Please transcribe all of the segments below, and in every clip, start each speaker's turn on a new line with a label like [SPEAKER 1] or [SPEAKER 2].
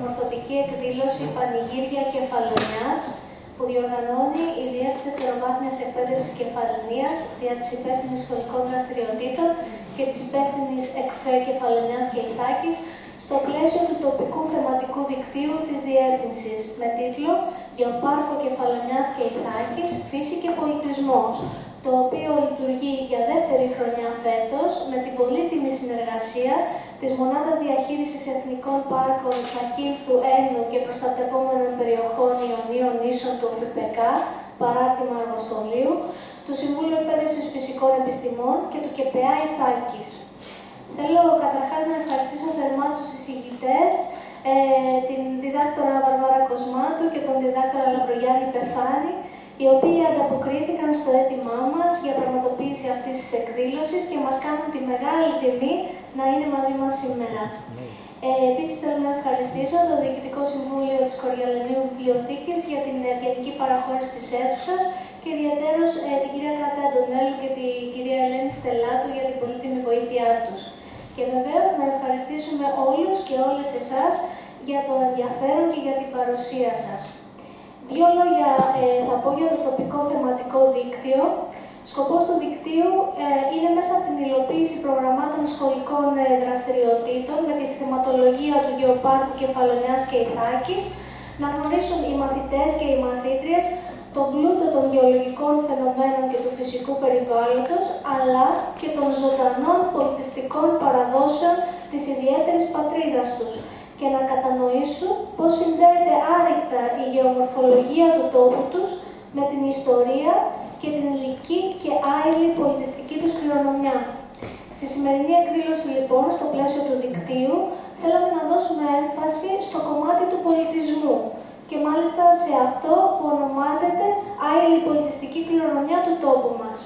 [SPEAKER 1] μορφωτική εκδήλωση Πανηγύρια Κεφαλονιάς που διοργανώνει η Διεύθυνση Δευτεροβάθμιας Εκπαίδευσης Κεφαλονίας δια της υπεύθυνης σχολικών δραστηριοτήτων και της υπεύθυνης ΕΚΦΕ Κεφαλονιάς και Ιθάκης στο πλαίσιο του τοπικού θεματικού δικτύου της Διεύθυνσης με τίτλο «Γεωπάρκο Κεφαλονιάς και Ιθάκης, Φύση και Πολιτισμός», το οποίο λειτουργεί για δεύτερη χρονιά φέτος με την πολύτιμη συνεργασία της Μονάδας Διαχείρισης Εθνικών Πάρκων Ζακίνθου Ένου και Προστατευόμενων Περιοχών Ιωνίων Νήσων του ΟΦΠΚ, παράρτημα Αργοστολίου, του Συμβούλου Εκπαίδευσης Φυσικών Επιστημών και του ΚΕΠΕΑ Ιθάκης. Θέλω καταρχάς να ευχαριστήσω θερμά τους εισηγητές, την διδάκτορα Βαρβάρα Κοσμάτου και τον διδάκτορα Λαμπρογιάννη Πεφάνη, οι οποίοι ανταποκρίθηκαν στο αίτημά μας για πραγματοποίηση αυτής της εκδήλωσης και μας κάνουν τη μεγάλη τιμή να είναι μαζί μας σήμερα. Επίσης, θέλω να ευχαριστήσω το Διοικητικό Συμβούλιο της Κοριαλενίου Βιβλιοθήκης για την ευγενική παραχώρηση της αίθουσας και ιδιαίτερως την κυρία Κάτα Αντωνέλου και την κυρία Ελένη Στελάτου για την πολύτιμη βοήθειά τους. Και βεβαίως να ευχαριστήσουμε όλους και όλες εσάς για το ενδιαφέρον και για την παρουσία σας. Δύο λόγια θα πω για το τοπικό θεματικό δίκτυο. Σκοπός του δικτύου είναι μέσα από την υλοποίηση προγραμμάτων σχολικών δραστηριοτήτων με τη θεματολογία του Γεωπάρκου Κεφαλονιάς και Ιθάκης να γνωρίσουν οι μαθητές και οι μαθήτριες τον πλούτο των γεωλογικών φαινομένων και του φυσικού περιβάλλοντος, αλλά και των ζωντανών πολιτιστικών παραδόσεων της ιδιαίτερης πατρίδας τους και να κατανοήσουν πώς συνδέεται άρρηκτα η γεωμορφολογία του τόπου τους με την ιστορία και την υλική και άειλη πολιτιστική τους κληρονομιά. Στη σημερινή εκδήλωση, λοιπόν, στο πλαίσιο του δικτύου, θέλαμε να δώσουμε έμφαση στο κομμάτι του πολιτισμού και μάλιστα σε αυτό που ονομάζεται άειλη πολιτιστική κληρονομιά του τόπου μας.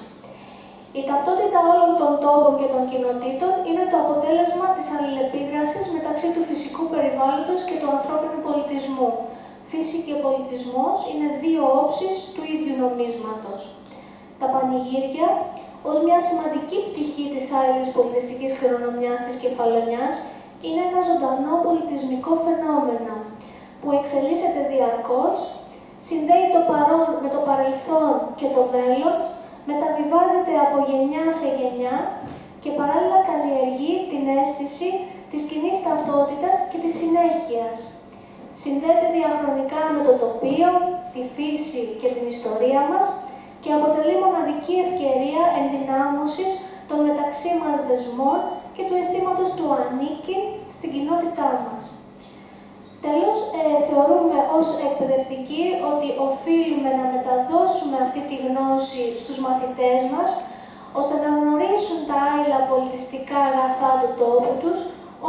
[SPEAKER 1] Η ταυτότητα όλων των τόπων και των κοινοτήτων είναι το αποτέλεσμα της αλληλεπίδρασης μεταξύ του φυσικού περιβάλλοντος και του ανθρώπινου πολιτισμού. Φύση και πολιτισμός είναι δύο όψεις του ίδιου νομίσματος. Τα πανηγύρια, ως μια σημαντική πτυχή της άειλης πολιτιστικής κληρονομιάς της Κεφαλονιάς, είναι ένα ζωντανό πολιτισμικό φαινόμενο που εξελίσσεται διαρκώς, συνδέει το παρόν με το παρελθόν και το μέλλον, μεταβιβάζεται από γενιά σε γενιά και παράλληλα καλλιεργεί την αίσθηση της κοινής ταυτότητας και της συνέχειας. Συνδέεται διαχρονικά με το τοπίο, τη φύση και την ιστορία μας και αποτελεί μοναδική ευκαιρία ενδυνάμωσης των μεταξύ μας δεσμών και του αισθήματος του ανήκειν στην κοινότητά μας. Τέλος, θεωρούμε ως εκπαιδευτικοί ότι οφείλουμε να μεταδώσουμε αυτή τη γνώση στους μαθητές μας, ώστε να γνωρίσουν τα άειλα πολιτιστικά αγαθά του τόπου τους,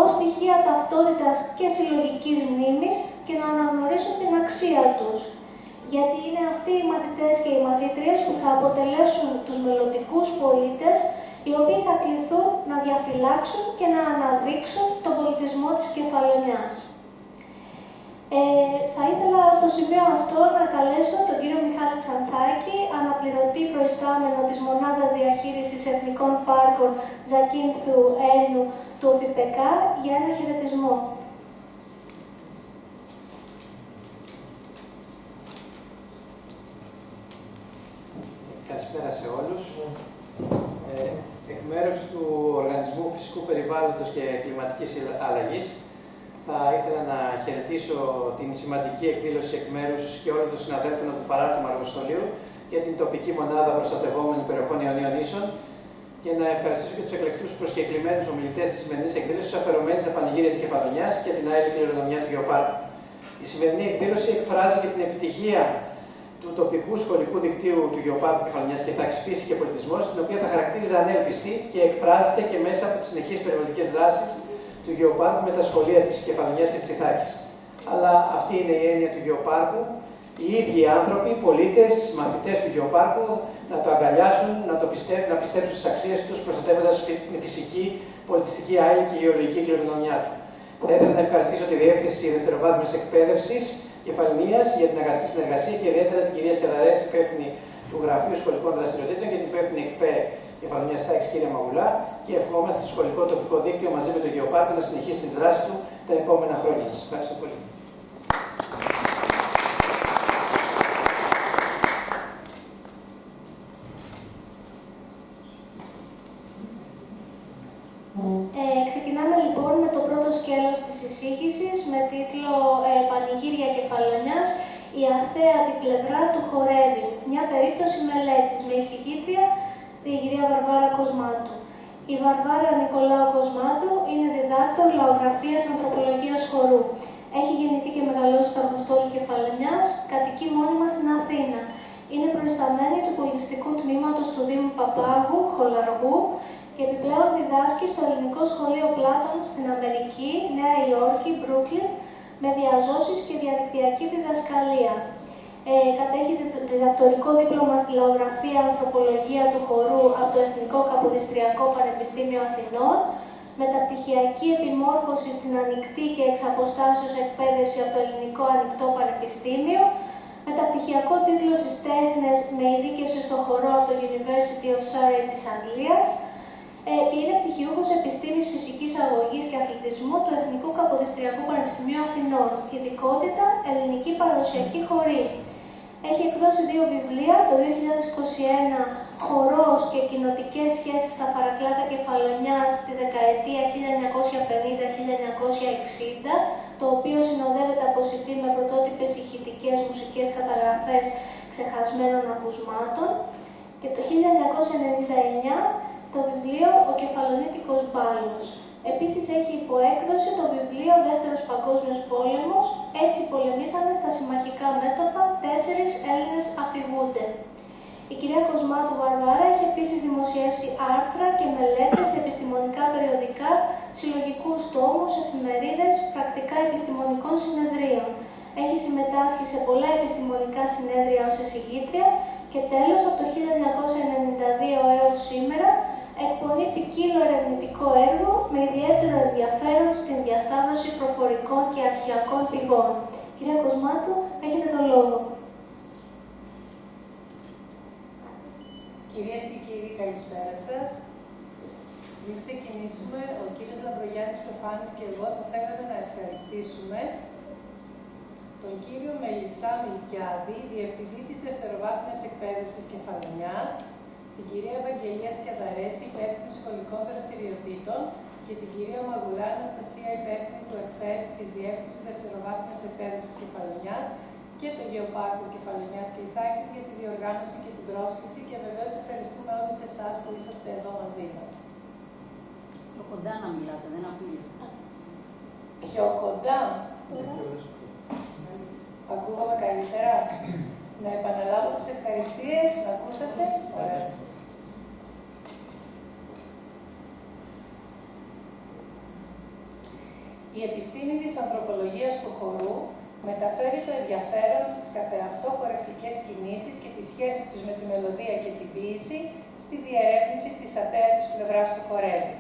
[SPEAKER 1] ως στοιχεία ταυτότητας και συλλογικής μνήμης και να αναγνωρίσουν την αξία τους. Γιατί είναι αυτοί οι μαθητές και οι μαθήτριες που θα αποτελέσουν τους μελλοντικούς πολίτες, οι οποίοι θα κληθούν να διαφυλάξουν και να αναδείξουν τον πολιτισμό της Κεφαλονιάς. Θα ήθελα στο σημείο αυτό να καλέσω τον κύριο Μιχάλη Ξανθάκη, αναπληρωτή προϊστάμενο της Μονάδας Διαχείρισης Εθνικών Πάρκων Ζακίνθου Ένου του ΟΦΠΚ, για ένα χαιρετισμό.
[SPEAKER 2] Καλησπέρα σε όλους. Εκ μέρους του Οργανισμού Φυσικού Περιβάλλοντος και Κλιματικής Αλλαγής, θα ήθελα να χαιρετήσω την σημαντική εκδήλωση εκ μέρους και όλων των συναδέλφων του παράρτημα Αργοστολίου για την τοπική μονάδα προστατευόμενων περιοχών Ιωνίων Νήσων και να ευχαριστήσω και τους εκλεκτούς προσκεκλημένους ομιλητές της σημερινής εκδήλωσης αφιερωμένης στα πανηγύρια της Κεφαλονιάς και την άειλη κληρονομιά του Γεωπάρκου. Η σημερινή εκδήλωση εκφράζει και την επιτυχία του τοπικού σχολικού δικτύου του Γεωπάρκου Κεφαλονιάς και Ιθάκης, Φύση και Πολιτισμός, την οποία θα χαρακτήριζα ανέλπιστη και εκφράζεται και μέσα από τις συνεχείς περιβαλλοντικές δράσεις του Γεωπάρκου με τα σχολεία της Κεφαλονιάς και της Ιθάκης. Αλλά αυτή είναι η έννοια του Γεωπάρκου. Οι ίδιοι άνθρωποι, πολίτες, μαθητές του Γεωπάρκου να το αγκαλιάσουν, να πιστέψουν στις αξίες τους, προστατεύοντας την φυσική, πολιτιστική άειλη και γεωλογική κληρονομιά του. Θα ήθελα να ευχαριστήσω τη Διεύθυνση Δευτεροβάθμιας Εκπαίδευσης Κεφαλονίας για την αγαστή συνεργασία και ιδιαίτερα την κυρία Σκεδαρές, υπεύθυνη του Γραφείου Σχολικών Δραστηριοτήτων και την υπεύθυνη ΕΚΦΕ Κεφαλονιάς Ιθάκης, κυρία Μαγουλά, και ευχόμαστε το σχολικό τοπικό δίκτυο μαζί με το Γεωπάρκο να συνεχίσει τις δράσεις του τα επόμενα χρόνια. Σας ευχαριστώ πολύ.
[SPEAKER 1] Ξεκινάμε λοιπόν με το πρώτο σκέλος της εισήγησης με τίτλο «Πανηγύρια Κεφαλονιάς, η αθέατη πλευρά του χορεύει. Μια περίπτωση μελέτης» με εισηγήτρια την κυρία Βαρβάρα Κοσμάτου. Η Βαρβάρα Νικολάου Κοσμάτου είναι διδάκτορ λαογραφίας ανθρωπολογίας χορού. Έχει γεννηθεί και μεγαλώσει στο Αργοστόλι Κεφαλονιάς, κατοικεί μόνιμα στην Αθήνα. Είναι προϊσταμένη του πολιτιστικού τμήματος του Δήμου Παπάγου, Χολαργού, και επιπλέον διδάσκει στο Ελληνικό Σχολείο Πλάτων στην Αμερική, Νέα Υόρκη, Μπρούκλιν, με διαζώσεις και διαδικτυακή διδασκαλία. Κατέχει διδακτορικό δίπλωμα στη λαογραφία ανθρωπολογία του χορού από το Εθνικό Καποδιστριακό Πανεπιστήμιο Αθηνών, μεταπτυχιακή επιμόρφωση στην ανοιχτή και εξαποστάσεως εκπαίδευση από το Ελληνικό Ανοιχτό Πανεπιστήμιο, μεταπτυχιακό τίτλο στις τέχνες με ειδίκευση στο χορό από το University of Surrey της Αγγλίας και είναι πτυχιούχος επιστήμης φυσικής αγωγής και αθλητισμού του Εθνικού Καποδιστριακού Πανεπιστημίου Αθηνών. Ειδικότητα ελληνική παραδοσιακή χορή. Έχει εκδώσει 2 βιβλία, το 2021 «Χορός και κοινοτικές σχέσεις στα παρακλάτα Κεφαλονιάς στη δεκαετία 1950-1960», το οποίο συνοδεύεται από CD με πρωτότυπες ηχητικές μουσικές καταγραφές ξεχασμένων ακουσμάτων. Και το 1999 το βιβλίο «Ο Κεφαλονίτικος Μπάλος». Επίσης έχει υποέκδοση το βιβλίο «Δεύτερος Παγκόσμιος Πόλεμος, έτσι πολεμήσανε στα συμμαχικά μέτωπα, 4 Έλληνες αφηγούνται». Η κυρία Κοσμάτου Βαρβάρα έχει επίσης δημοσιεύσει άρθρα και μελέτες σε επιστημονικά περιοδικά, συλλογικούς τόμους, εφημερίδες, πρακτικά επιστημονικών συνεδρίων. Έχει συμμετάσχει σε πολλά επιστημονικά συνέδρια ως εισηγήτρια και τέλος από το 1992 έως σήμερα εκπονεί ποικίλο ερευνητικό έργο με ιδιαίτερο ενδιαφέρον στην διασταύρωση προφορικών και αρχαιακών πηγών. Κυρία Κοσμάτου, έχετε τον λόγο.
[SPEAKER 3] Κυρίες και κύριοι, καλησπέρα σας. Πριν ξεκινήσουμε, ο κύριος Λαμπρογιάννης Προφάνης και εγώ θα θέλαμε να ευχαριστήσουμε τον κύριο Μελισσά Μιλτιάδη, Διευθυντή της Δευτεροβάθμιας Εκπαίδευσης Κεφαλονιάς, την κυρία Ευαγγελία Σκιαδαρέση, υπεύθυνη σχολικών δραστηριοτήτων, και την κυρία Μαγουλά Αναστασία, υπεύθυνη του ΕΚΦΕΤ της Διεύθυνσης Δευτεροβάθμιας Εκπαίδευσης Κεφαλονιάς, και το Γεωπάρκο Κεφαλονιάς και Ιθάκης για τη διοργάνωση και την πρόσκληση, και βεβαίως ευχαριστούμε όλους εσάς που είσαστε εδώ μαζί μας.
[SPEAKER 4] Πιο κοντά να μιλάτε, δεν ακούγεστε.
[SPEAKER 3] Πιο κοντά. Ακούγομαι καλύτερα. Να επαναλάβω τις ευχαριστίες, να ακούσατε. Ωραία. Η επιστήμη της ανθρωπολογίας του χορού μεταφέρει το ενδιαφέρον της καθεαυτό χορευτικές κινήσεις και τη σχέση τους με τη μελωδία και την ποίηση στη διερεύνηση της αθέατης πλευράς του χορεύει.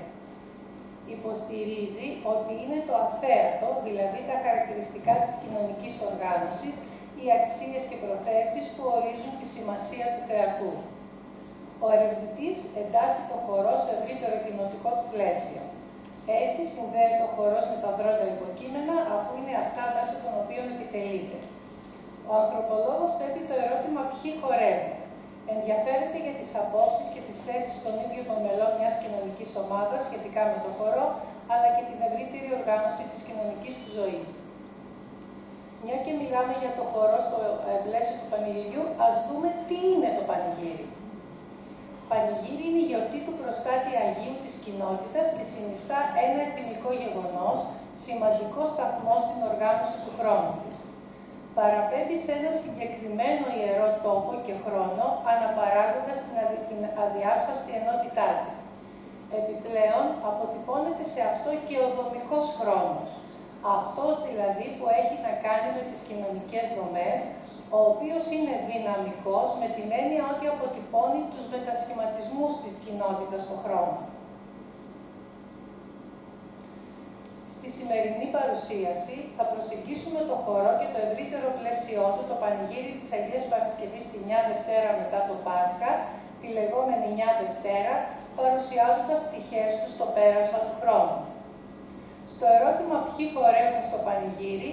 [SPEAKER 3] Υποστηρίζει ότι είναι το αθέατο, δηλαδή τα χαρακτηριστικά της κοινωνικής οργάνωσης, οι αξίες και προθέσεις που ορίζουν τη σημασία του θεατού. Ο ερευνητής εντάσσει το χορό στο ευρύτερο κοινοτικό του πλαίσιο. Έτσι συνδέεται ο χορός με τα δρόντα υποκείμενα, αφού είναι αυτά μέσω των οποίων επιτελείται. Ο ανθρωπολόγος θέτει το ερώτημα ποιοι χορεύουν. Ενδιαφέρεται για τις απόψεις και τις θέσεις των ίδιων των μελών μιας κοινωνικής ομάδας σχετικά με το χορό, αλλά και την ευρύτερη οργάνωση της κοινωνικής του ζωής. Μια και μιλάμε για το χορό στο πλαίσιο του πανηγυριού, ας δούμε τι είναι το πανηγύρι. Πανηγύρι είναι η γιορτή του προστάτη Αγίου της κοινότητας και συνιστά ένα εθνικό γεγονός, σημαντικό σταθμό στην οργάνωση του χρόνου της. Παραπέμπει σε ένα συγκεκριμένο ιερό τόπο και χρόνο, αναπαράγοντας την αδιάσπαστη ενότητά της. Επιπλέον, αποτυπώνεται σε αυτό και ο δομικός χρόνος. Αυτός δηλαδή που έχει να κάνει με τις κοινωνικές δομές, ο οποίος είναι δυναμικός με την έννοια ότι αποτυπώνει τους μετασχηματισμούς της κοινότητας στον χρόνο. Στη σημερινή παρουσίαση θα προσεγγίσουμε το χορό και το ευρύτερο πλαίσιό του, το πανηγύρι της Αγίας Παρασκευής τη Νιά Δευτέρα μετά το Πάσχα, τη λεγόμενη Νιά Δευτέρα, παρουσιάζοντας πτυχές του στο πέρασμα του χρόνου. Στο ερώτημα ποιοι χορεύουν στο πανηγύρι,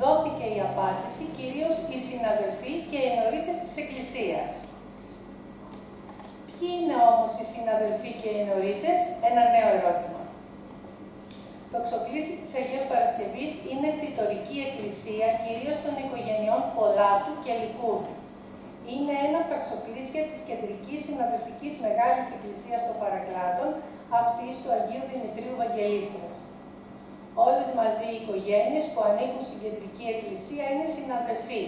[SPEAKER 3] δόθηκε η απάντηση κυρίως οι συναδελφοί και οι ενορίτες της Εκκλησίας. Ποιοι είναι όμως οι συναδελφοί και οι ενορίτες, ένα νέο ερώτημα. Το Εξοκλήσι της Αγίας Παρασκευής είναι κτητορική εκκλησία κυρίως των οικογενειών Πολάτου και Λικούδη. Είναι ένα από τα εξοκλήσια της κεντρικής συναδελφικής μεγάλης εκκλησίας των Παρακλάτων, αυτής του Αγίου Δημητρίου Βαγγελίστρας. Όλες μαζί οι οικογένειες που ανήκουν στην κεντρική εκκλησία είναι συναδελφοί,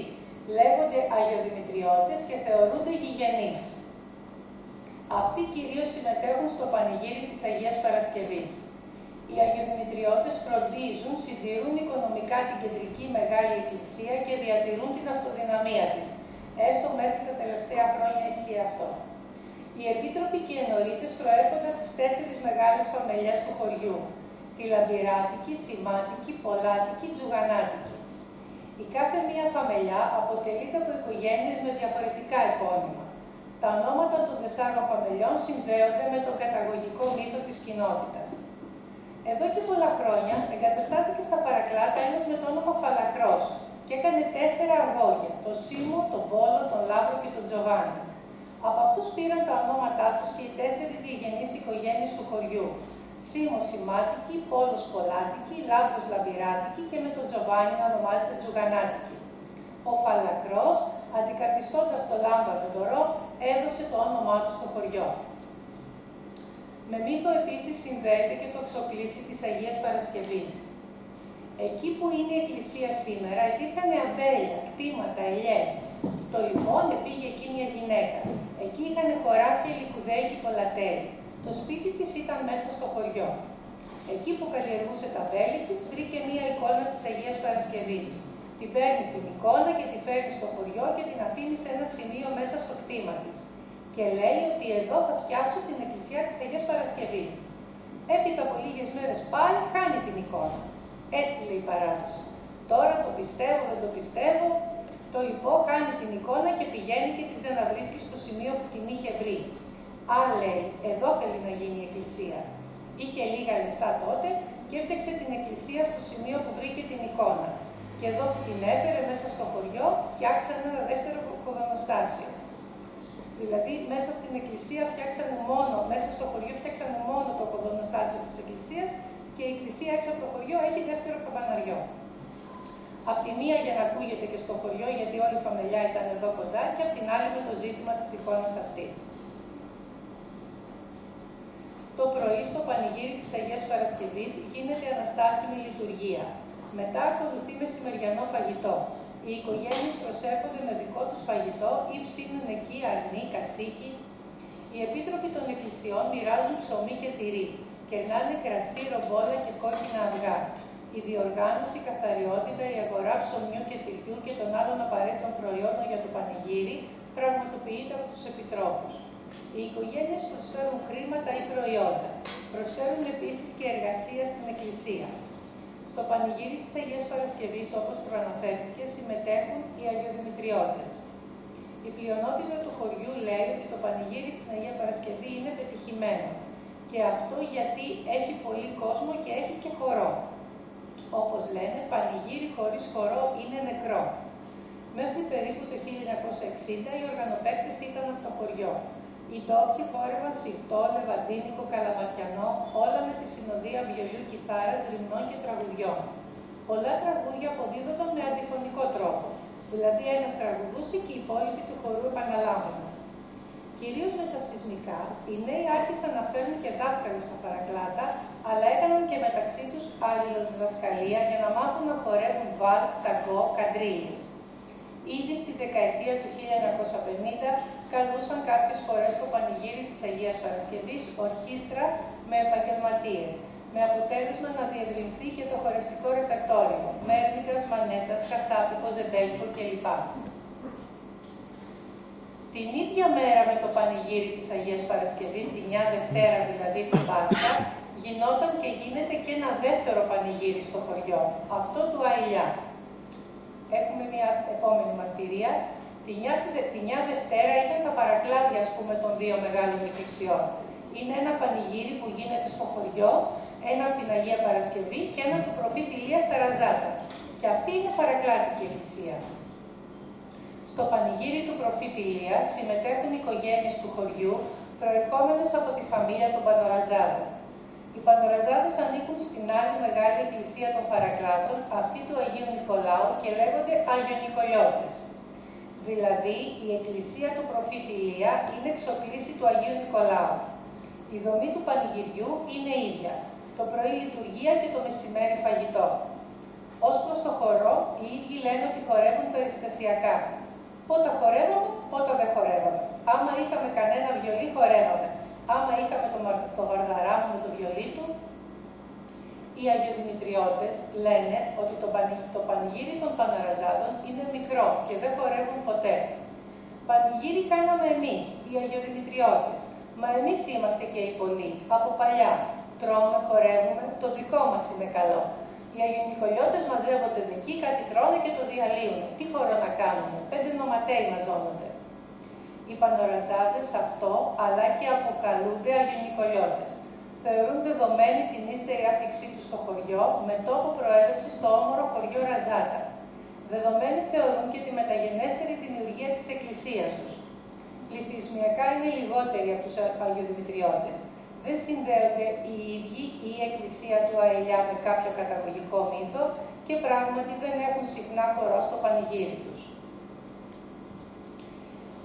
[SPEAKER 3] λέγονται Αγιοδημητριώτες και θεωρούνται γηγενείς. Αυτοί κυρίως συμμετέχουν στο πανηγύρι της Αγίας Παρασκευής. Οι Αγιοδημητριώτες φροντίζουν, συντηρούν οικονομικά την κεντρική μεγάλη εκκλησία και διατηρούν την αυτοδυναμία της. Έστω μέχρι τα τελευταία χρόνια ισχύει αυτό. Οι επίτροποι και οι ενορίτες προέρχονται από τις 4 μεγάλες φαμελιές του χωριού. Τη Λαμπυράτικη, Σημάτικη, Πολάτικη, Τζουγανάτικη. Η κάθε μία φαμελιά αποτελείται από οικογένειες με διαφορετικά επώνυμα. Τα ονόματα των 4 φαμελιών συνδέονται με τον καταγωγικό μύθο της κοινότητας. Εδώ και πολλά χρόνια εγκαταστάθηκε στα Παρακλάτα ένας με το όνομα Φαλακρός και έκανε 4 αγόρια, τον Σίμω, τον Πόλο, τον Λάμπρο και τον Τζοβάνι. Από αυτούς πήραν τα ονόματά τους και οι 4 γηγενείς οικογένειες του χωριού. Σίμω Σημάτικη, Πόλος Πολάτικη, Λάμπρος Λαμπυράτικη και με τον Τζοβάνι να ονομάζεται Τζουγανάτικη. Ο Φαλακρός, αντικαθιστώντας το λάμπαδο δωρό, έδωσε το όνομά του στο χωριό. Με μύθο επίσης συνδέεται και το εξοκλήσι της Αγίας Παρασκευής. Εκεί που είναι η εκκλησία σήμερα υπήρχαν αμπέλια, κτήματα, ελιές. Το λοιπόν πήγε εκεί μια γυναίκα. Εκεί είχαν χωράφια, λικουδαίοι και κολαθέρι. Το σπίτι της ήταν μέσα στο χωριό. Εκεί που καλλιεργούσε τα βέλη της, βρήκε μία εικόνα της Αγίας Παρασκευής. Την παίρνει την εικόνα και τη φέρνει στο χωριό και την αφήνει σε ένα σημείο μέσα στο κτήμα της. Και λέει ότι εδώ θα φτιάσω την εκκλησία της Αγίας Παρασκευής. Έπειτα από λίγες μέρες πάει, χάνει την εικόνα. Έτσι λέει η παράδοση. Τώρα το πιστεύω, δεν το πιστεύω. Το λοιπόν χάνει την εικόνα και πηγαίνει και την ξαναβρίσκει στο σημείο που την είχε βρει. Α, λέει, εδώ θέλει να γίνει η εκκλησία. Είχε λίγα λεφτά τότε και έφτιαξε την εκκλησία στο σημείο που βρήκε την εικόνα. Και εδώ που την έφερε μέσα στο χωριό, φτιάξανε ένα δεύτερο κοδονοστάσιο. Δηλαδή, μέσα στην εκκλησία μέσα στο χωριό φτιάξανε μόνο το κοδονοστάσιο της εκκλησίας και η εκκλησία έξω από το χωριό έχει δεύτερο καμπαναριό. Απ' τη μία για να ακούγεται και στο χωριό, γιατί όλη η φαμελιά ήταν εδώ κοντά, και απ' την άλλη με το ζήτημα της εικόνας αυτής. Το πρωί στο πανηγύρι της Αγίας Παρασκευής γίνεται αναστάσιμη λειτουργία. Μετά ακολουθεί μεσημεριανό φαγητό. Οι οικογένειες προσέρχονται με δικό τους φαγητό ή ψήνουν εκεί αρνί, κατσίκι. Οι επίτροποι των εκκλησιών μοιράζουν ψωμί και τυρί. Κερνάνε κρασί, ρομπόλα και κόκκινα αυγά. Η διοργάνωση, η καθαριότητα, η αγορά ψωμιού και τυριού και των άλλων απαραίτητων προϊόντων για το πανηγύρι πραγματοποιείται από τους επιτρόπους. Οι οικογένειες προσφέρουν χρήματα ή προϊόντα. Προσφέρουν επίσης και εργασία στην εκκλησία. Στο πανηγύρι της Αγίας Παρασκευής, όπως προαναφέρθηκε, συμμετέχουν οι Αγιοδημητριώτες. Η πλειονότητα του χωριού λέει ότι το πανηγύρι στην Αγία Παρασκευή είναι πετυχημένο. Και αυτό γιατί έχει πολύ κόσμο και έχει και χορό. Όπως λένε, πανηγύρι χωρίς χορό είναι νεκρό. Μέχρι περίπου το 1960 οι οργανοπαίκτες ήταν από το χωριό. Οι ντόπιοι χόρευαν σιρτό, λεβαντίνικο, καλαματιανό, όλα με τη συνοδεία βιολιού, κιθάρας, ρημνών και τραγουδιών. Πολλά τραγούδια αποδίδονταν με αντιφωνικό τρόπο, δηλαδή ένας τραγουδούσε και οι υπόλοιποι του χορού επαναλάμβαναν. Κυρίως με τα σεισμικά, οι νέοι άρχισαν να φέρνουν και δάσκαλους στα Παρακλάτα, αλλά έκαναν και μεταξύ τους αλληλοδιδασκαλία για να μάθουν να χορεύουν βάλς, ταγκό, καντρίλες. Ήδη στη δεκαετία του 1950 καλούσαν κάποιες φορές στο πανηγύρι της Αγίας Παρασκευής ορχήστρα με επαγγελματίες, με αποτέλεσμα να διευρυνθεί και το χορευτικό ρεπερτόριο, μέρνικας, μανέτας, χασάπικο, ζεμπέλικο κλπ. Την ίδια μέρα με το πανηγύρι της Αγίας Παρασκευής, τη 9 Δευτέρα δηλαδή του Πάσχα, γινόταν και γίνεται και ένα δεύτερο πανηγύρι στο χωριό, αυτό του Αηλιά. Έχουμε μια επόμενη μαρτυρία. Τη 9 Δευτέρα ήταν τα παρακλάδια, των δύο μεγάλων εκκλησιών. Είναι ένα πανηγύρι που γίνεται στο χωριό, ένα από την Αγία Παρασκευή και ένα του προφήτη Ηλία στα Ραζάτα. Και αυτή είναι παρακλάτικη εκκλησία. Στο πανηγύρι του προφήτη Ηλία συμμετέχουν οι οικογένειες του χωριού, προερχόμενες από τη φαμίλια των Πανοραζάδων. Οι Πανοραζάδες ανήκουν στην άλλη μεγάλη εκκλησία των Παρακλάτων, αυτή του Αγίου Νικολάου, και λέγονται Αγιονικολιώτες. Δηλαδή, η εκκλησία του προφήτη Ηλία είναι εξοκλήση του Αγίου Νικολάου. Η δομή του πανηγυριού είναι ίδια. Το πρωί λειτουργία και το μεσημέρι φαγητό. Ως προς το χορό, οι ίδιοι λένε ότι χορεύουν περιστασιακά. Πότε χορεύαμε, πότε δεν χορεύαμε. Άμα είχαμε κανένα βιολί, χορεύαμε. Άμα είχαμε το βαρδαρά μου με το βιολί του. Οι Αγιοδημητριώτες λένε ότι το πανηγύρι των Παναραζάδων είναι μικρό και δεν χορεύουν ποτέ. Πανηγύρι κάναμε εμείς, οι Αγιοδημητριώτες. Μα εμείς είμαστε και οι πολλοί, από παλιά. Τρώμε, χορεύουμε, το δικό μας είναι καλό. Οι Αγιονικολιώτες μαζεύονται εκεί, κάτι τρώνε και το διαλύουν. Τι χώρο να κάνουμε, 5 νοματέοι μαζώνονται. Οι Πανοραζάδες αυτό, αλλά και αποκαλούνται Αγιονικολιώτες. Θεωρούν δεδομένη την ύστερη άφηξή τους στο χωριό, με τόπο προέλευση στο όμορο χωριό Ραζάτα. Δεδομένοι θεωρούν και τη μεταγενέστερη δημιουργία της εκκλησίας τους. Πληθυσμιακά είναι λιγότεροι από τους Αγιοδημητριώτες. Δεν συνδέονται οι ίδιοι ή η εκκλησία του Αελιά με κάποιο καταγωγικό μύθο και πράγματι δεν έχουν συχνά χορό στο πανηγύρι τους.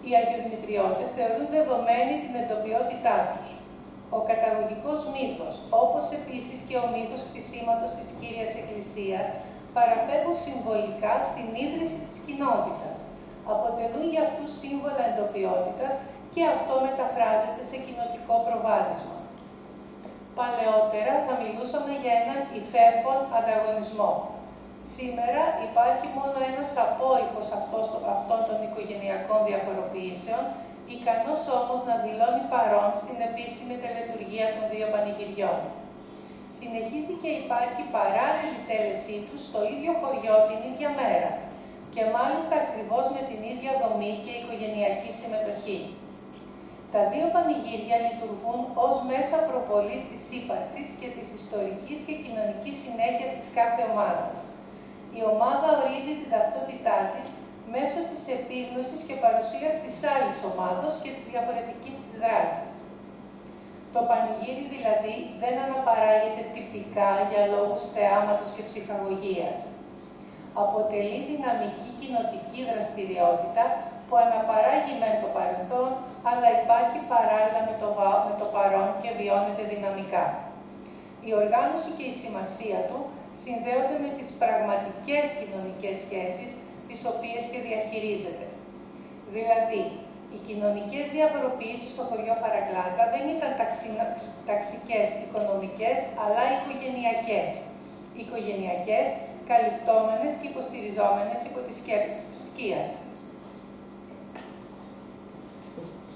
[SPEAKER 3] Οι Αγιοδημητριώτες θεωρούν δεδομένη την εντοπιότητά τους. Ο καταγωγικός μύθος, όπως επίσης και ο μύθος κτισήματος της Κύριας Εκκλησίας, παραπέμπουν συμβολικά στην ίδρυση της κοινότητας. Αποτελούν για αυτούς σύμβολα εντοπιότητας και αυτό μεταφράζεται σε κοινοτικό προβάδισμα. Παλαιότερα θα μιλούσαμε για έναν υφέρπον ανταγωνισμό. Σήμερα υπάρχει μόνο ένας απόϊχος αυτών των οικογενειακών διαφοροποιήσεων, ικανός όμως να δηλώνει παρόν στην επίσημη τελετουργία των δύο πανηγυριών. Συνεχίζει και υπάρχει παράλληλη τέλεσή τους στο ίδιο χωριό την ίδια μέρα και μάλιστα ακριβώς με την ίδια δομή και οικογενειακή συμμετοχή. Τα δύο πανηγύρια λειτουργούν ως μέσα προβολής της ύπαρξης και της ιστορικής και κοινωνικής συνέχειας της κάθε ομάδας. Η ομάδα ορίζει την ταυτότητά της μέσω της επίγνωσης και παρουσίας της άλλης ομάδος και της διαφορετικής της δράσης. Το πανηγύρι δηλαδή δεν αναπαράγεται τυπικά για λόγους θεάματος και ψυχαγωγίας. Αποτελεί δυναμική κοινοτική δραστηριότητα που αναπαράγει με το παρελθόν, αλλά υπάρχει παράλληλα με το παρόν και βιώνεται δυναμικά. Η οργάνωση και η σημασία του συνδέονται με τις πραγματικές κοινωνικές σχέσεις, τις οποίες και διαχειρίζεται. Δηλαδή, οι κοινωνικές διαφοροποιήσεις στο χωριό Φαρακλάτα δεν ήταν ταξικές, οικονομικές, αλλά οικογενειακές. Οικογενειακές, καλυπτόμενες και υποστηριζόμενες υπό τη σκέπη της θρησκείας.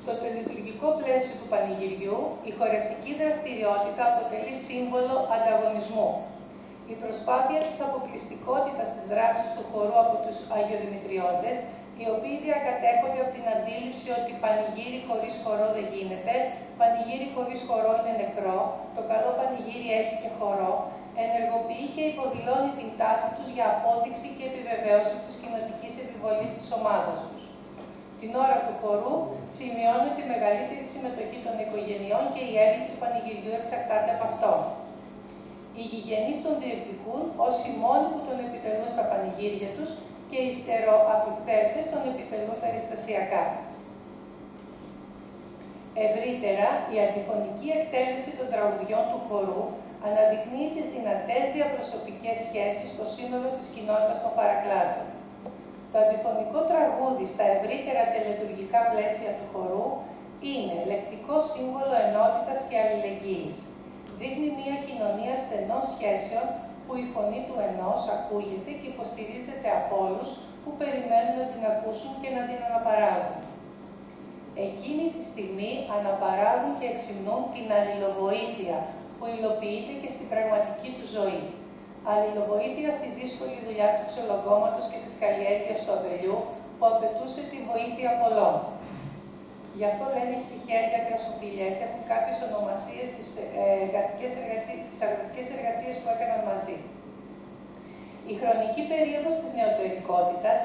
[SPEAKER 3] Στο τελετουργικό πλαίσιο του πανηγυριού, η χορευτική δραστηριότητα αποτελεί σύμβολο ανταγωνισμού. Η προσπάθεια της αποκλειστικότητας της δράσης του χορού από τους Αγιοδημητριώτες, οι οποίοι διακατέχονται από την αντίληψη ότι πανηγύρι χωρίς χορό δεν γίνεται, πανηγύρι χωρίς χορό είναι νεκρό, το καλό πανηγύρι έχει και χορό, ενεργοποιεί και υποδηλώνει την τάση τους για απόδειξη και επιβεβαίωση της κοινοτικής επιβολής της ομάδας τους. Την ώρα του χορού σημειώνει τη μεγαλύτερη συμμετοχή των οικογενειών και η έλλειψη του πανηγυριού εξαρτάται από αυτό. Οι γηγενείς τον διεκδικούν ως οι μόνοι που τον επιτελούν στα πανηγύρια τους και οι στεροαφιχθέτες τον επιτελούν περιστασιακά. Ευρύτερα, η αντιφωνική εκτέλεση των τραγουδιών του χορού αναδεικνύει τις δυνατές διαπροσωπικές σχέσεις στο σύνολο της κοινότητας των Φαρακλάτων. Το αντιφωνικό τραγούδι στα ευρύτερα τελετουργικά πλαίσια του χορού είναι λεκτικό σύμβολο ενότητας και αλληλεγγύης. Δείχνει μια κοινωνία στενών σχέσεων που η φωνή του ενός ακούγεται και υποστηρίζεται από όλους που περιμένουν να την ακούσουν και να την αναπαράγουν. Εκείνη τη στιγμή αναπαράγουν και εξυμνούν την αλληλοβοήθεια που υλοποιείται και στην πραγματική του ζωή. Αλληλοβοήθεια στη δύσκολη δουλειά του ξυλογκώματος και της καλλιέργειας του αμπελιού που απαιτούσε τη βοήθεια πολλών. Γι' αυτό λένε οι συχέρια κρασοφιλιές, έχουν κάποιες ονομασίες στις αγροτικές εργασίες που έκαναν μαζί. Η χρονική περίοδος της νεωτερικότητας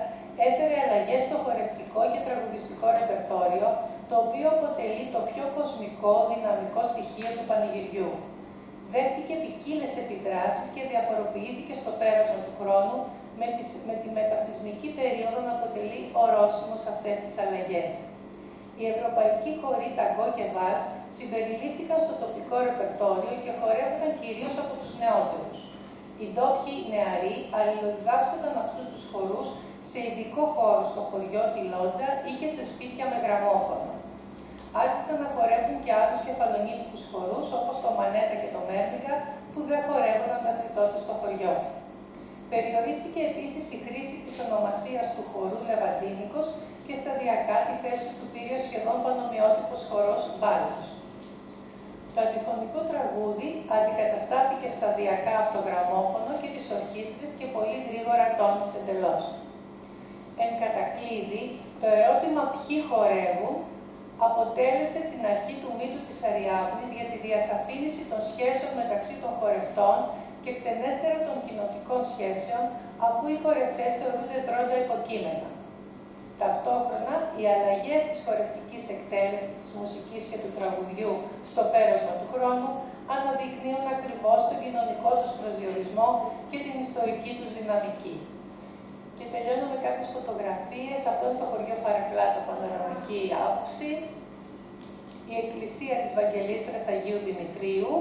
[SPEAKER 3] έφερε αλλαγές στο χορευτικό και τραγουδιστικό ρεπερτόριο, το οποίο αποτελεί το πιο κοσμικό, δυναμικό στοιχείο του πανηγυριού. δέχτηκε ποικίλες επιδράσεις και διαφοροποιήθηκε στο πέρασμα του χρόνου, με τη μετασυσμική περίοδο να αποτελεί ορόσημο σε αυτές τις αλλαγές. Οι ευρωπαϊκοί χοροί ταγκό και βάλς συμπεριλήφθηκαν στο τοπικό ρεπερτόριο και χορεύονταν κυρίως από τους νεότερους. Οι ντόπιοι νεαροί αλληλοδιδάσκονταν αυτούς τους χορούς σε ειδικό χώρο στο χωριό, τη Λότζα ή και σε σπίτια με γραμμόφωνο. Άρχισαν να χορεύουν και άλλους κεφαλονίτικους χορούς όπως το Μανέτα και το Μέρφυγα που δεν χορεύονταν μέχρι τότε στο χωριό. Περιορίστηκε επίσης η χρήση της ονομασίας του χορού Λεβαντίνικος και σταδιακά τη θέση του πήρε ο σχεδόν πανομοιότυπος χορός Μπάλος. Το αντιφωνικό τραγούδι αντικαταστάθηκε σταδιακά από το γραμμόφωνο και τις ορχήστρες και πολύ γρήγορα τόνισε εντελώς. Εν κατακλείδη, το ερώτημα «Ποιοι χορεύουν» αποτέλεσε την αρχή του μύτου της Αριάδνης για τη διασαφήνιση των σχέσεων μεταξύ των χορευτών και εκτενέστερα των κοινοτικών σχέσεων, αφού οι χορευτές θεωρούνται δρόντα υποκείμενα. Ταυτόχρονα, οι αλλαγές της χορευτικής εκτέλεσης της μουσικής και του τραγουδιού στο πέρασμα του χρόνου αναδεικνύουν ακριβώς τον κοινωνικό τους προσδιορισμό και την ιστορική τους δυναμική. Και τελειώνω με κάποιες φωτογραφίες. Αυτό είναι το χωριό Φαρακλάτο, πανοραμική άποψη. Η εκκλησία της Βαγγελίστρας Αγίου Δημητρίου.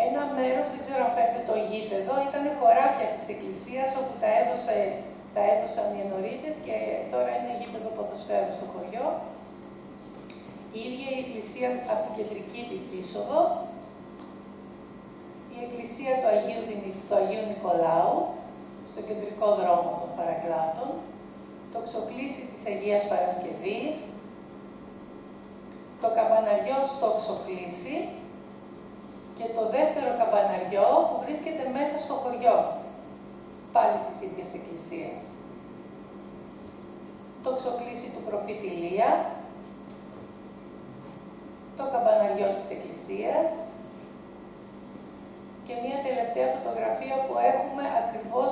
[SPEAKER 3] Ένα μέρος, δεν ξέρω αν φαίνεται το γήπεδο, ήταν χωράφια της εκκλησίας όπου τα έδωσαν οι ενορίτες και τώρα είναι γήπεδο ποδοσφαίρου στο χωριό. Η ίδια η εκκλησία από την κεντρική της είσοδο. Η εκκλησία του Αγίου Νικολάου, στο κεντρικό δρόμο των Φαρακλάτων. Το ξοκλήσι της Αγίας Παρασκευής. Το καμπαναριό στο ξοκλήσι. Και το δεύτερο καμπαναριό που βρίσκεται μέσα στο χωριό, πάλι της ίδιας εκκλησίας. Το ξοκλήσι του προφήτη Ηλία, το καμπαναριό της εκκλησίας και μία τελευταία φωτογραφία που έχουμε ακριβώς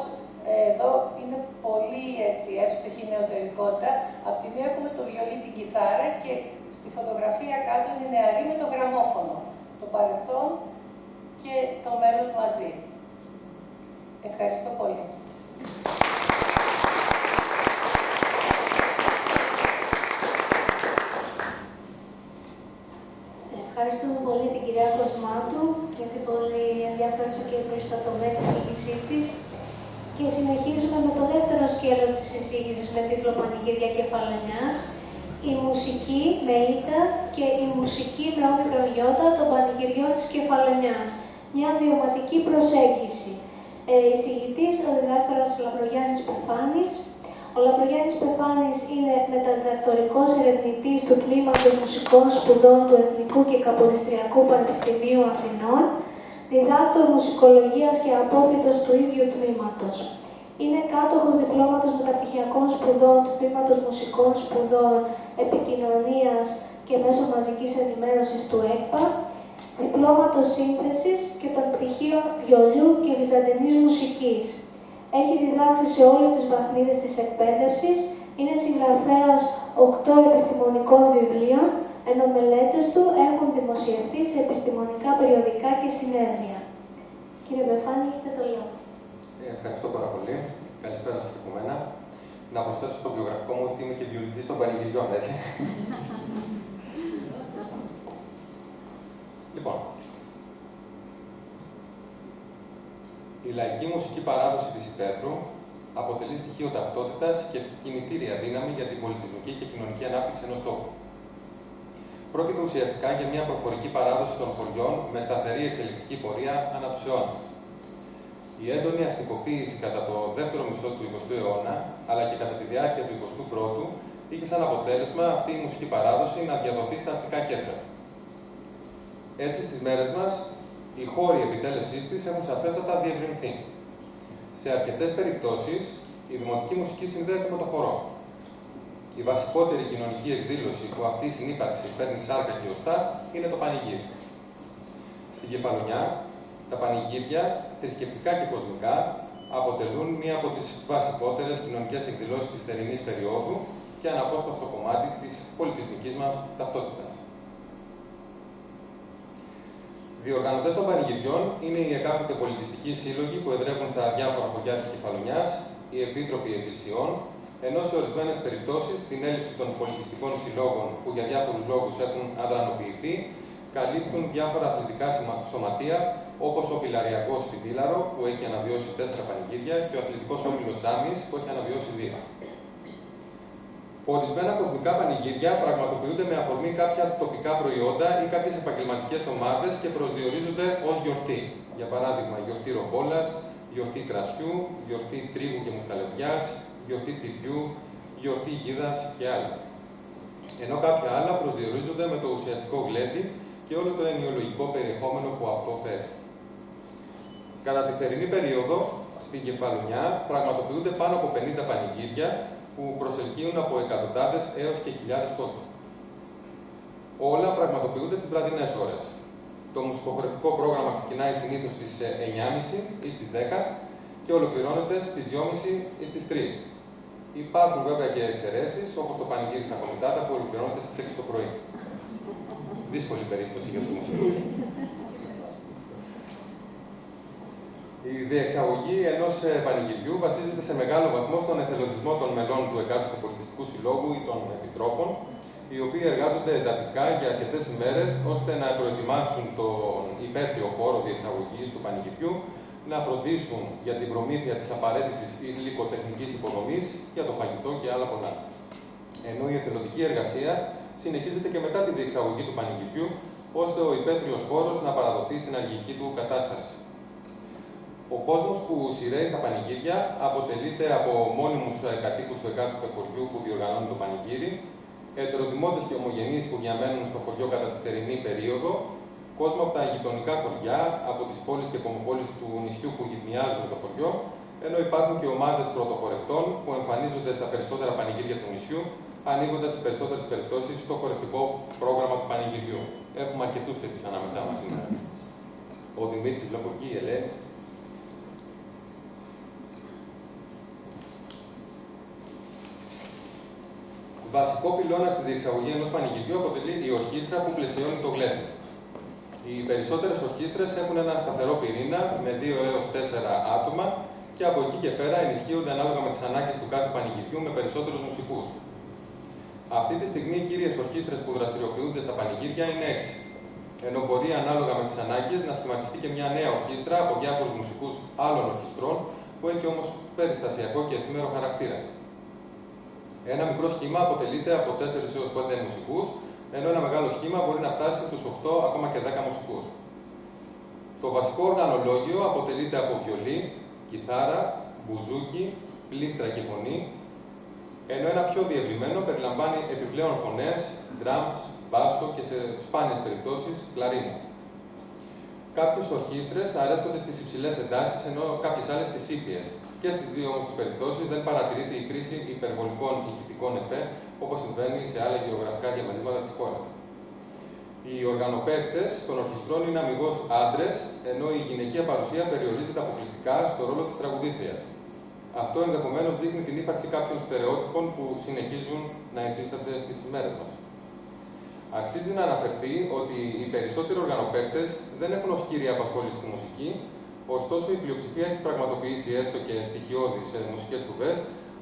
[SPEAKER 3] εδώ, είναι πολύ έτσι εύστοχη η νεωτερικότητα. Απ' τη μία έχουμε το βιολί, την κιθάρα και στη φωτογραφία κάτω είναι νεαρή με το γραμμόφωνο. Το παρελθόν και το μέλλον μαζί. Ευχαριστώ πολύ.
[SPEAKER 1] Ευχαριστούμε πολύ την κυρία Κοσμάτου για την πολύ ενδιαφέρουσα και περιστατωμένη εισήγησή της. Και συνεχίζουμε με το δεύτερο σκέλος της εισήγησης με τίτλο Πανηγύρια Κεφαλαινιάς. Η μουσική με ήττα και η μουσική με όμικρον γιώτα των πανηγυριών της Κεφαλαινιάς. Μια βιωματική προσέγγιση. Εισηγητής ο διδάκτορας Λαμπρογιάννης Πεφάνης. Ο Λαμπρογιάννης Πεφάνης είναι μεταδιδακτορικός ερευνητής του Τμήματος Μουσικών Σπουδών του Εθνικού και Καποδιστριακού Πανεπιστημίου Αθηνών, διδάκτορ μουσικολογίας και απόφοιτος του ίδιου τμήματος. Είναι κάτοχος διπλώματος μεταπτυχιακών σπουδών του Τμήματος Μουσικών Σπουδών Επικοινωνίας και Μέσω Μαζικής Ενημέρωσης του ΕΚΠΑ, διπλώματος σύνθεσης και των πτυχίων βιολιού και βυζαντινής μουσικής. Έχει διδάξει σε όλες τις βαθμίδες της εκπαίδευσης, είναι συγγραφέας 8 επιστημονικών βιβλίων, ενώ μελέτες του έχουν δημοσιευθεί σε επιστημονικά περιοδικά και συνέδρια. Κύριε Πεφάνη, έχετε το λόγο.
[SPEAKER 5] Ευχαριστώ πάρα πολύ. Καλησπέρα σας και από μένα. Να προσθέσω στο βιογραφικό μου ότι είμαι και βιολιτζής των πανηγυριών, έτσι. Λοιπόν, η λαϊκή μουσική παράδοση της Ηπέθρου αποτελεί στοιχείο ταυτότητας και κινητήρια δύναμη για την πολιτισμική και κοινωνική ανάπτυξη ενός τόπου. Πρόκειται ουσιαστικά για μια προφορική παράδοση των χωριών με σταθερή εξελικτική πορεία ανά τους αιώνες. Η έντονη αστικοποίηση κατά το δεύτερο μισό του 20ου αιώνα, αλλά και κατά τη διάρκεια του 21ου, είχε σαν αποτέλεσμα αυτή η μουσική παράδοση να διαδοθεί στα αστικά κέντρα. Έτσι, στις μέρες μας, οι χώροι επιτέλεσής της έχουν σαφέστατα διευρυνθεί. Σε αρκετές περιπτώσεις, η δημοτική μουσική συνδέεται με το χορό. Η βασικότερη κοινωνική εκδήλωση που αυτή η συνύπαρξη παίρνει σάρκα και οστά είναι το πανηγύρι. Στην Κεφαλονιά, τα πανηγύρια, θρησκευτικά και κοσμικά, αποτελούν μία από τις βασικότερες κοινωνικές εκδηλώσεις της θερινής περίοδου και αναπόσπαστο κομμάτι της πολιτισμικής μας ταυτότητας. Διοργανωτές των πανηγυριών είναι οι εκάστοτε πολιτιστικοί σύλλογοι που εδρεύουν στα διάφορα χωριά της Κεφαλονιάς, οι επίτροποι εκκλησιών, ενώ σε ορισμένες περιπτώσεις την έλλειψη των πολιτιστικών συλλόγων που για διάφορους λόγους έχουν αδρανοποιηθεί, καλύπτουν διάφορα αθλητικά σωματεία, όπως ο Πιλαριακός στη Δήλαρο, που έχει αναβιώσει 4 πανηγύρια, και ο Αθλητικός Όμιλος Σάμης, που έχει αναβιώσει 2. Ορισμένα κοσμικά πανηγύρια πραγματοποιούνται με αφορμή κάποια τοπικά προϊόντα ή κάποιες επαγγελματικές ομάδες και προσδιορίζονται ως γιορτή. Για παράδειγμα, γιορτή ρομπόλας, γιορτή κρασιού, γιορτή τρίγου και μουσταλαιδιάς, γιορτή τυριού, γιορτή γίδας και άλλα. Ενώ κάποια άλλα προσδιορίζονται με το ουσιαστικό γλέντι και όλο το ενοιολογικό περιεχόμενο που αυτό φέρει. Κατά τη θερινή περίοδο, στην Κεφαλονιά πραγματοποιούνται πάνω από 50 πανηγύρια που προσελκύουν από εκατοντάδες έως και χιλιάδες κόσμο. Όλα πραγματοποιούνται τις βραδινές ώρες. Το μουσικοχορευτικό πρόγραμμα ξεκινάει συνήθως στις 9.30 ή στις 10 και ολοκληρώνεται στις 2.30 ή στις 3. Υπάρχουν βέβαια και εξαιρέσεις, όπως το πανηγύρι στα Κομιτάτα που ολοκληρώνεται στις 6 το πρωί. Δύσκολη περίπτωση για τους μουσικούς. Η διεξαγωγή ενός πανηγυριού βασίζεται σε μεγάλο βαθμό στον εθελοντισμό των μελών του εκάστοτε πολιτιστικού συλλόγου ή των επιτρόπων, οι οποίοι εργάζονται εντατικά για αρκετές ημέρες ώστε να προετοιμάσουν τον υπαίθριο χώρο διεξαγωγής του πανηγυριού, να φροντίσουν για την προμήθεια της απαραίτητης υλικοτεχνικής υποδομής, για το φαγητό και άλλα πολλά. Ενώ η εθελοντική εργασία συνεχίζεται και μετά τη διεξαγωγή του πανηγυριού, ώστε ο υπαίθριος χώρος να παραδοθεί στην αρχική του κατάσταση. Ο κόσμος που σειραίει στα πανηγύρια αποτελείται από μόνιμους κατοίκους του εκάστοτε χωριού που διοργανώνουν το πανηγύρι, ετεροδημότες και ομογενείς που διαμένουν στο χωριό κατά τη θερινή περίοδο, κόσμο από τα γειτονικά χωριά, από τις πόλεις και κομοπόλεις του νησιού που γυτνιάζουν το χωριό, ενώ υπάρχουν και ομάδες πρωτοχορευτών που εμφανίζονται στα περισσότερα πανηγύρια του νησιού, ανοίγοντας στις περισσότερες περιπτώσεις το χορευτικό πρόγραμμα του πανηγυριού. Έχουμε αρκετούς τέτοιους ανάμεσά μας σήμερα. Ο Δημήτρης, βλέπω εκεί, η Ελένη. Βασικό πυλώνα στη διεξαγωγή ενός πανηγυριού αποτελεί η ορχήστρα που πλαισιώνει το γλέντι. Οι περισσότερες ορχήστρες έχουν ένα σταθερό πυρήνα με 2 έως 4 άτομα και από εκεί και πέρα ενισχύονται ανάλογα με τις ανάγκες του κάθε πανηγυριού με περισσότερους μουσικούς. Αυτή τη στιγμή οι κύριες ορχήστρες που δραστηριοποιούνται στα πανηγύρια είναι 6. Ενώ μπορεί ανάλογα με τις ανάγκες να σχηματιστεί και μια νέα ορχήστρα από διάφορους μουσικούς άλλων ορχιστρών που έχει όμως περιστασιακό και εφήμερο χαρακτήρα. Ένα μικρό σχήμα αποτελείται από 4 έως 5 μουσικούς, ενώ ένα μεγάλο σχήμα μπορεί να φτάσει στους 8 ακόμα και 10 μουσικούς. Το βασικό οργανολόγιο αποτελείται από βιολί, κιθάρα, μπουζούκι, πλήκτρα και φωνή, ενώ ένα πιο διευρυμένο περιλαμβάνει επιπλέον φωνές, drums, μπάσο και σε σπάνιες περιπτώσεις κλαρίνο. Κάποιες ορχήστρες αρέσκονται στις υψηλές εντάσεις, ενώ κάποιες άλλες στις ήπιες. Και στις δύο όμως τις περιπτώσεις δεν παρατηρείται η χρήση υπερβολικών ηχητικών εφέ, όπως συμβαίνει σε άλλα γεωγραφικά διαμερίσματα της χώρας. Οι οργανοπαίκτες των ορχιστρών είναι αμιγώς άντρες, ενώ η γυναικεία παρουσία περιορίζεται αποκλειστικά στο ρόλο της τραγουδίστριας. Αυτό ενδεχομένως δείχνει την ύπαρξη κάποιων στερεότυπων που συνεχίζουν να υφίστανται στις ημέρες μας. Αξίζει να αναφερθεί ότι οι περισσότεροι οργανοπαίκτες δεν έχουν ως κύρια απασχόληση στη μουσική, ωστόσο η πλειοψηφία έχει πραγματοποιήσει έστω και στοιχειώδεις μουσικές σπουδές,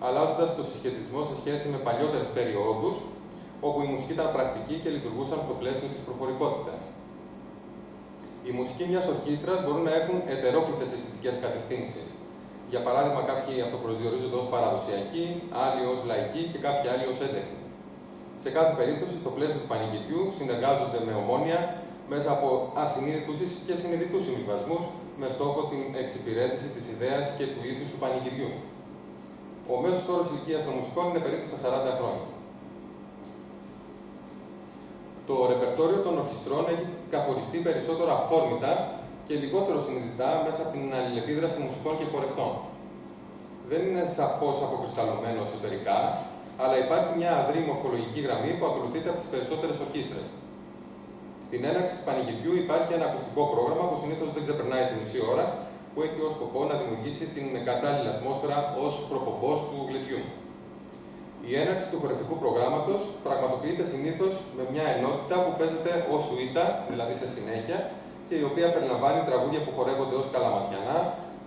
[SPEAKER 5] αλλάζοντας το συσχετισμό σε σχέση με παλιότερες περιόδους, όπου η μουσική ήταν πρακτική και λειτουργούσαν στο πλαίσιο της προφορικότητας. Οι μουσικοί μιας ορχήστρας μπορούν να έχουν ετερόκλητες αισθητικές κατευθύνσεις. Για παράδειγμα, κάποιοι αυτοπροσδιορίζονται ως παραδοσιακοί, άλλοι ως λαϊκοί και κάποιοι άλλοι ως έντεχνοι. Σε κάθε περίπτωση, στο πλαίσιο του πανηγυριού, συνεργάζονται με ομόνοια μέσα από ασυνείδητους και συνειδητούς συμβιβασμούς με στόχο την εξυπηρέτηση της ιδέας και του ήθους του πανηγυριού. Ο μέσος όρος ηλικίας των μουσικών είναι περίπου στα 40 χρόνια. Το ρεπερτόριο των ορχιστρών έχει καθοριστεί περισσότερο αφόρμητα και λιγότερο συνειδητά μέσα από την αλληλεπίδραση μουσικών και χορευτών. Δεν είναι σαφώς αποκρισταλωμένο εσωτερικά, αλλά υπάρχει μια αδρή μορφολογική γραμμή που ακολουθείται από τις περισσότερες ορχήστρες. Στην έναρξη του πανηγυριού υπάρχει ένα ακουστικό πρόγραμμα που συνήθως δεν ξεπερνάει τη μισή ώρα, που έχει ως σκοπό να δημιουργήσει την κατάλληλη ατμόσφαιρα ως προπομπός του γλεντιού. Η έναρξη του χορευτικού προγράμματος πραγματοποιείται συνήθως με μια ενότητα που παίζεται ως σουίτα, δηλαδή σε συνέχεια, και η οποία περιλαμβάνει τραγούδια που χορεύονται ως καλαματιανά,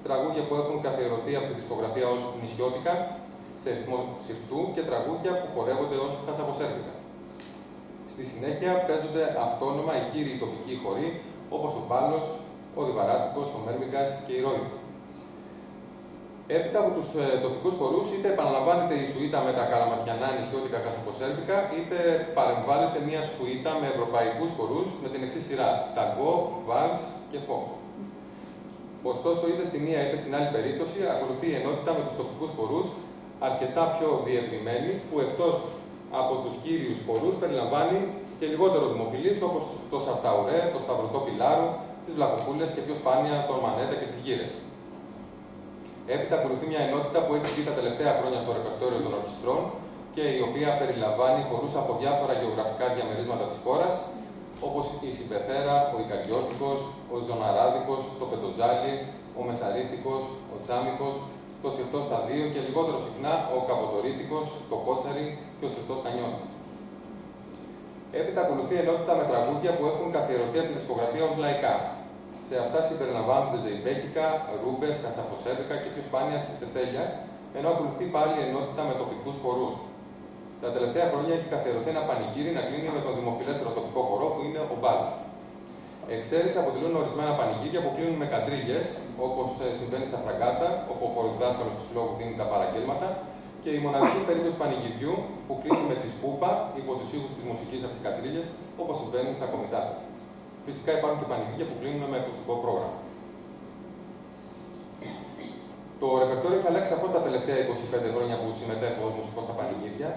[SPEAKER 5] τραγούδια που έχουν καθιερωθεί από τη δισκογραφία ως νησιώτικα, σε ρυθμό συρτού και τραγούδια που χορεύονται ως χασαποσέρβικα. Στη συνέχεια παίζονται αυτόνομα οι κύριοι τοπικοί χοροί, όπως ο Μπάλος, ο Διβαράτικος, ο Μέρμιγκας και η Ρόη. Έπειτα από τους τοπικούς χορούς, είτε επαναλαμβάνεται η σουίτα με τα καλαματιανά, νησιώτικα, χασαποσέρβικα, είτε παρεμβάλλεται μια σουίτα με ευρωπαϊκούς χορούς με την εξής σειρά: ταγκό, βάλς και φόξ. Ωστόσο, είτε στη μία είτε στην άλλη περίπτωση, ακολουθεί η ενότητα με τους τοπικούς χορούς, αρκετά πιο διευρυμένη, που εκτός από τους κύριους χορούς περιλαμβάνει και λιγότερο δημοφιλείς, όπως το Σαρταουρέ, το Σταυρωτό Πιλάρου, τις Βλακοπούλες και πιο σπάνια τον Μανέτα και τις Γύρες. Έπειτα ακολουθεί μια ενότητα που έχει βγει τα τελευταία χρόνια στο ρεπερτόριο των ορχιστρών και η οποία περιλαμβάνει χορούς από διάφορα γεωγραφικά διαμερίσματα της χώρας, όπως η Συμπεθέρα, ο Ικαριώτικος, ο Ζωναράδικος, το Πεντοτζάλι, ο Μεσαρίτικος, ο Τσάμικος, το Συρτός στα δύο και λιγότερο συχνά ο Καποτορίτικος, το Κότσαρι και ο Συρτός Κανιώτης. Έπειτα ακολουθεί ενότητα με τραγούδια που έχουν καθιερωθεί από τη δισκογραφία ως λαϊκά. Σε αυτά συμπεριλαμβάνονται ζεϊμπέκικα, ρούμπες, χασαποσέρβικα και πιο σπάνια τσιφτετέλια, ενώ ακολουθεί πάλι ενότητα με τοπικούς χορούς. Τα τελευταία χρόνια έχει καθιερωθεί ένα πανηγύρι να κλείνει με τον δημοφιλέστερο τοπικό χορό που είναι ο Μπάλος. Εξαίρεση αποτελούν ορισμένα πανηγύρια που κλείνουν με καντρίλιες, όπως συμβαίνει στα φραγκάτα, όπου ο χοροδιδάσκαλος του συλλόγου δίνει τα παραγγέλματα, και η μοναδική περίπτωση πανηγυριού που κλείνει με τη σκούπα υπό τους ήχους της μουσικής από τις καντρίλιες, όπως συμβαίνει στα κομιτάτα. Φυσικά υπάρχουν και πανηγύρια που κλείνουν με ακουστικό πρόγραμμα. Το ρεπερτόριο έχει αλλάξει σαφώς τα τελευταία 25 χρόνια που συμμετέχω ως μουσικός στα πανηγύρια.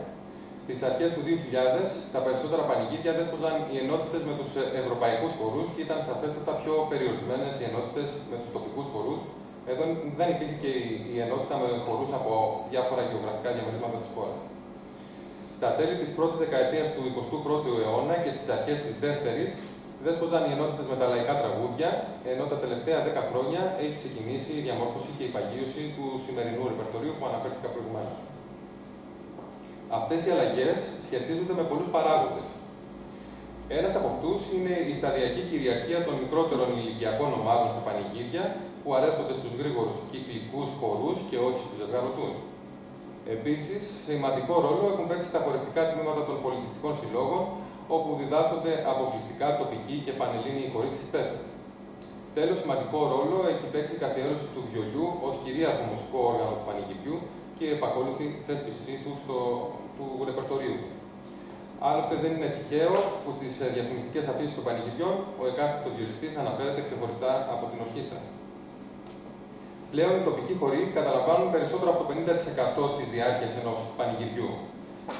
[SPEAKER 5] Στις αρχές του 2000, τα περισσότερα πανηγύρια δέσποζαν οι ενότητες με τους ευρωπαϊκούς χορούς και ήταν σαφέστατα πιο περιορισμένες οι ενότητες με τους τοπικούς χορούς. Εδώ δεν υπήρχε και η ενότητα με χορούς από διάφορα γεωγραφικά διαμερίσματα της χώρας. Στα τέλη της πρώτης δεκαετίας του 21ου αιώνα και στις αρχές της δεύτερης, δέσποζαν οι ενότητες με τα λαϊκά τραγούδια, ενώ τα τελευταία 10 χρόνια έχει ξεκινήσει η διαμόρφωση και η παγίωση του σημερινού ρεπερτορίου που αναφέρθηκα προηγουμένως. Αυτές οι αλλαγές σχετίζονται με πολλούς παράγοντες. Ένας από αυτούς είναι η σταδιακή κυριαρχία των μικρότερων ηλικιακών ομάδων στα πανηγύρια, που αρέσκονται στους γρήγορους κυκλικούς χορούς και όχι στους ζευγαρωτούς. Επίσης, σημαντικό ρόλο έχουν παίξει τα χορευτικά τμήματα των πολιτιστικών συλλόγων, όπου διδάσκονται αποκλειστικά τοπικοί και πανελλήνιοι χοροί της υπαίθρου. Τέλος, σημαντικό ρόλο έχει παίξει η καθιέρωση του βιολιού ως κυρίαρχο μουσικό όργανο του πανηγυριού και η επακόλουθη θέσπισή του ρεπερτορίου. Άλλωστε, δεν είναι τυχαίο που στις διαφημιστικές αφήσεις των πανηγυριών ο εκάστοτε βιολιστής αναφέρεται ξεχωριστά από την ορχήστρα. Πλέον, οι τοπικοί χοροί καταλαμβάνουν περισσότερο από το 50% της διάρκειας ενός πανηγυριού.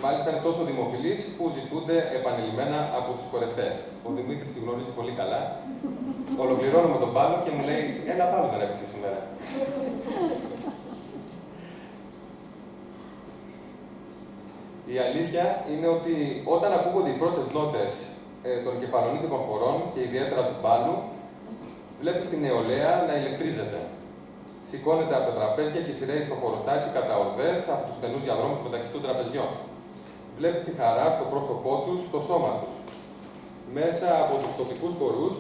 [SPEAKER 5] Μάλιστα, είναι τόσο δημοφιλείς που ζητούνται επανειλημμένα από τους χορευτές. Ο Δημήτρης τη γνωρίζει πολύ καλά. Ολοκληρώνω με τον Πάλο και μου λέει: ένα Πάλο δεν έπαιξε σήμερα. Η αλήθεια είναι ότι όταν ακούγονται οι πρώτες νότες των κεφαλονίτικων χορών και ιδιαίτερα του Πάλου, βλέπεις την νεολαία να ηλεκτρίζεται. Σηκώνεται από τα τραπέζια και σειραίει στο χωροστάσι κατά ορδές από τους στενούς διαδρόμους μεταξύ των τραπεζιών. Βλέπεις τη χαρά στο πρόσωπό τους, στο σώμα τους. Μέσα από τους τοπικούς χορούς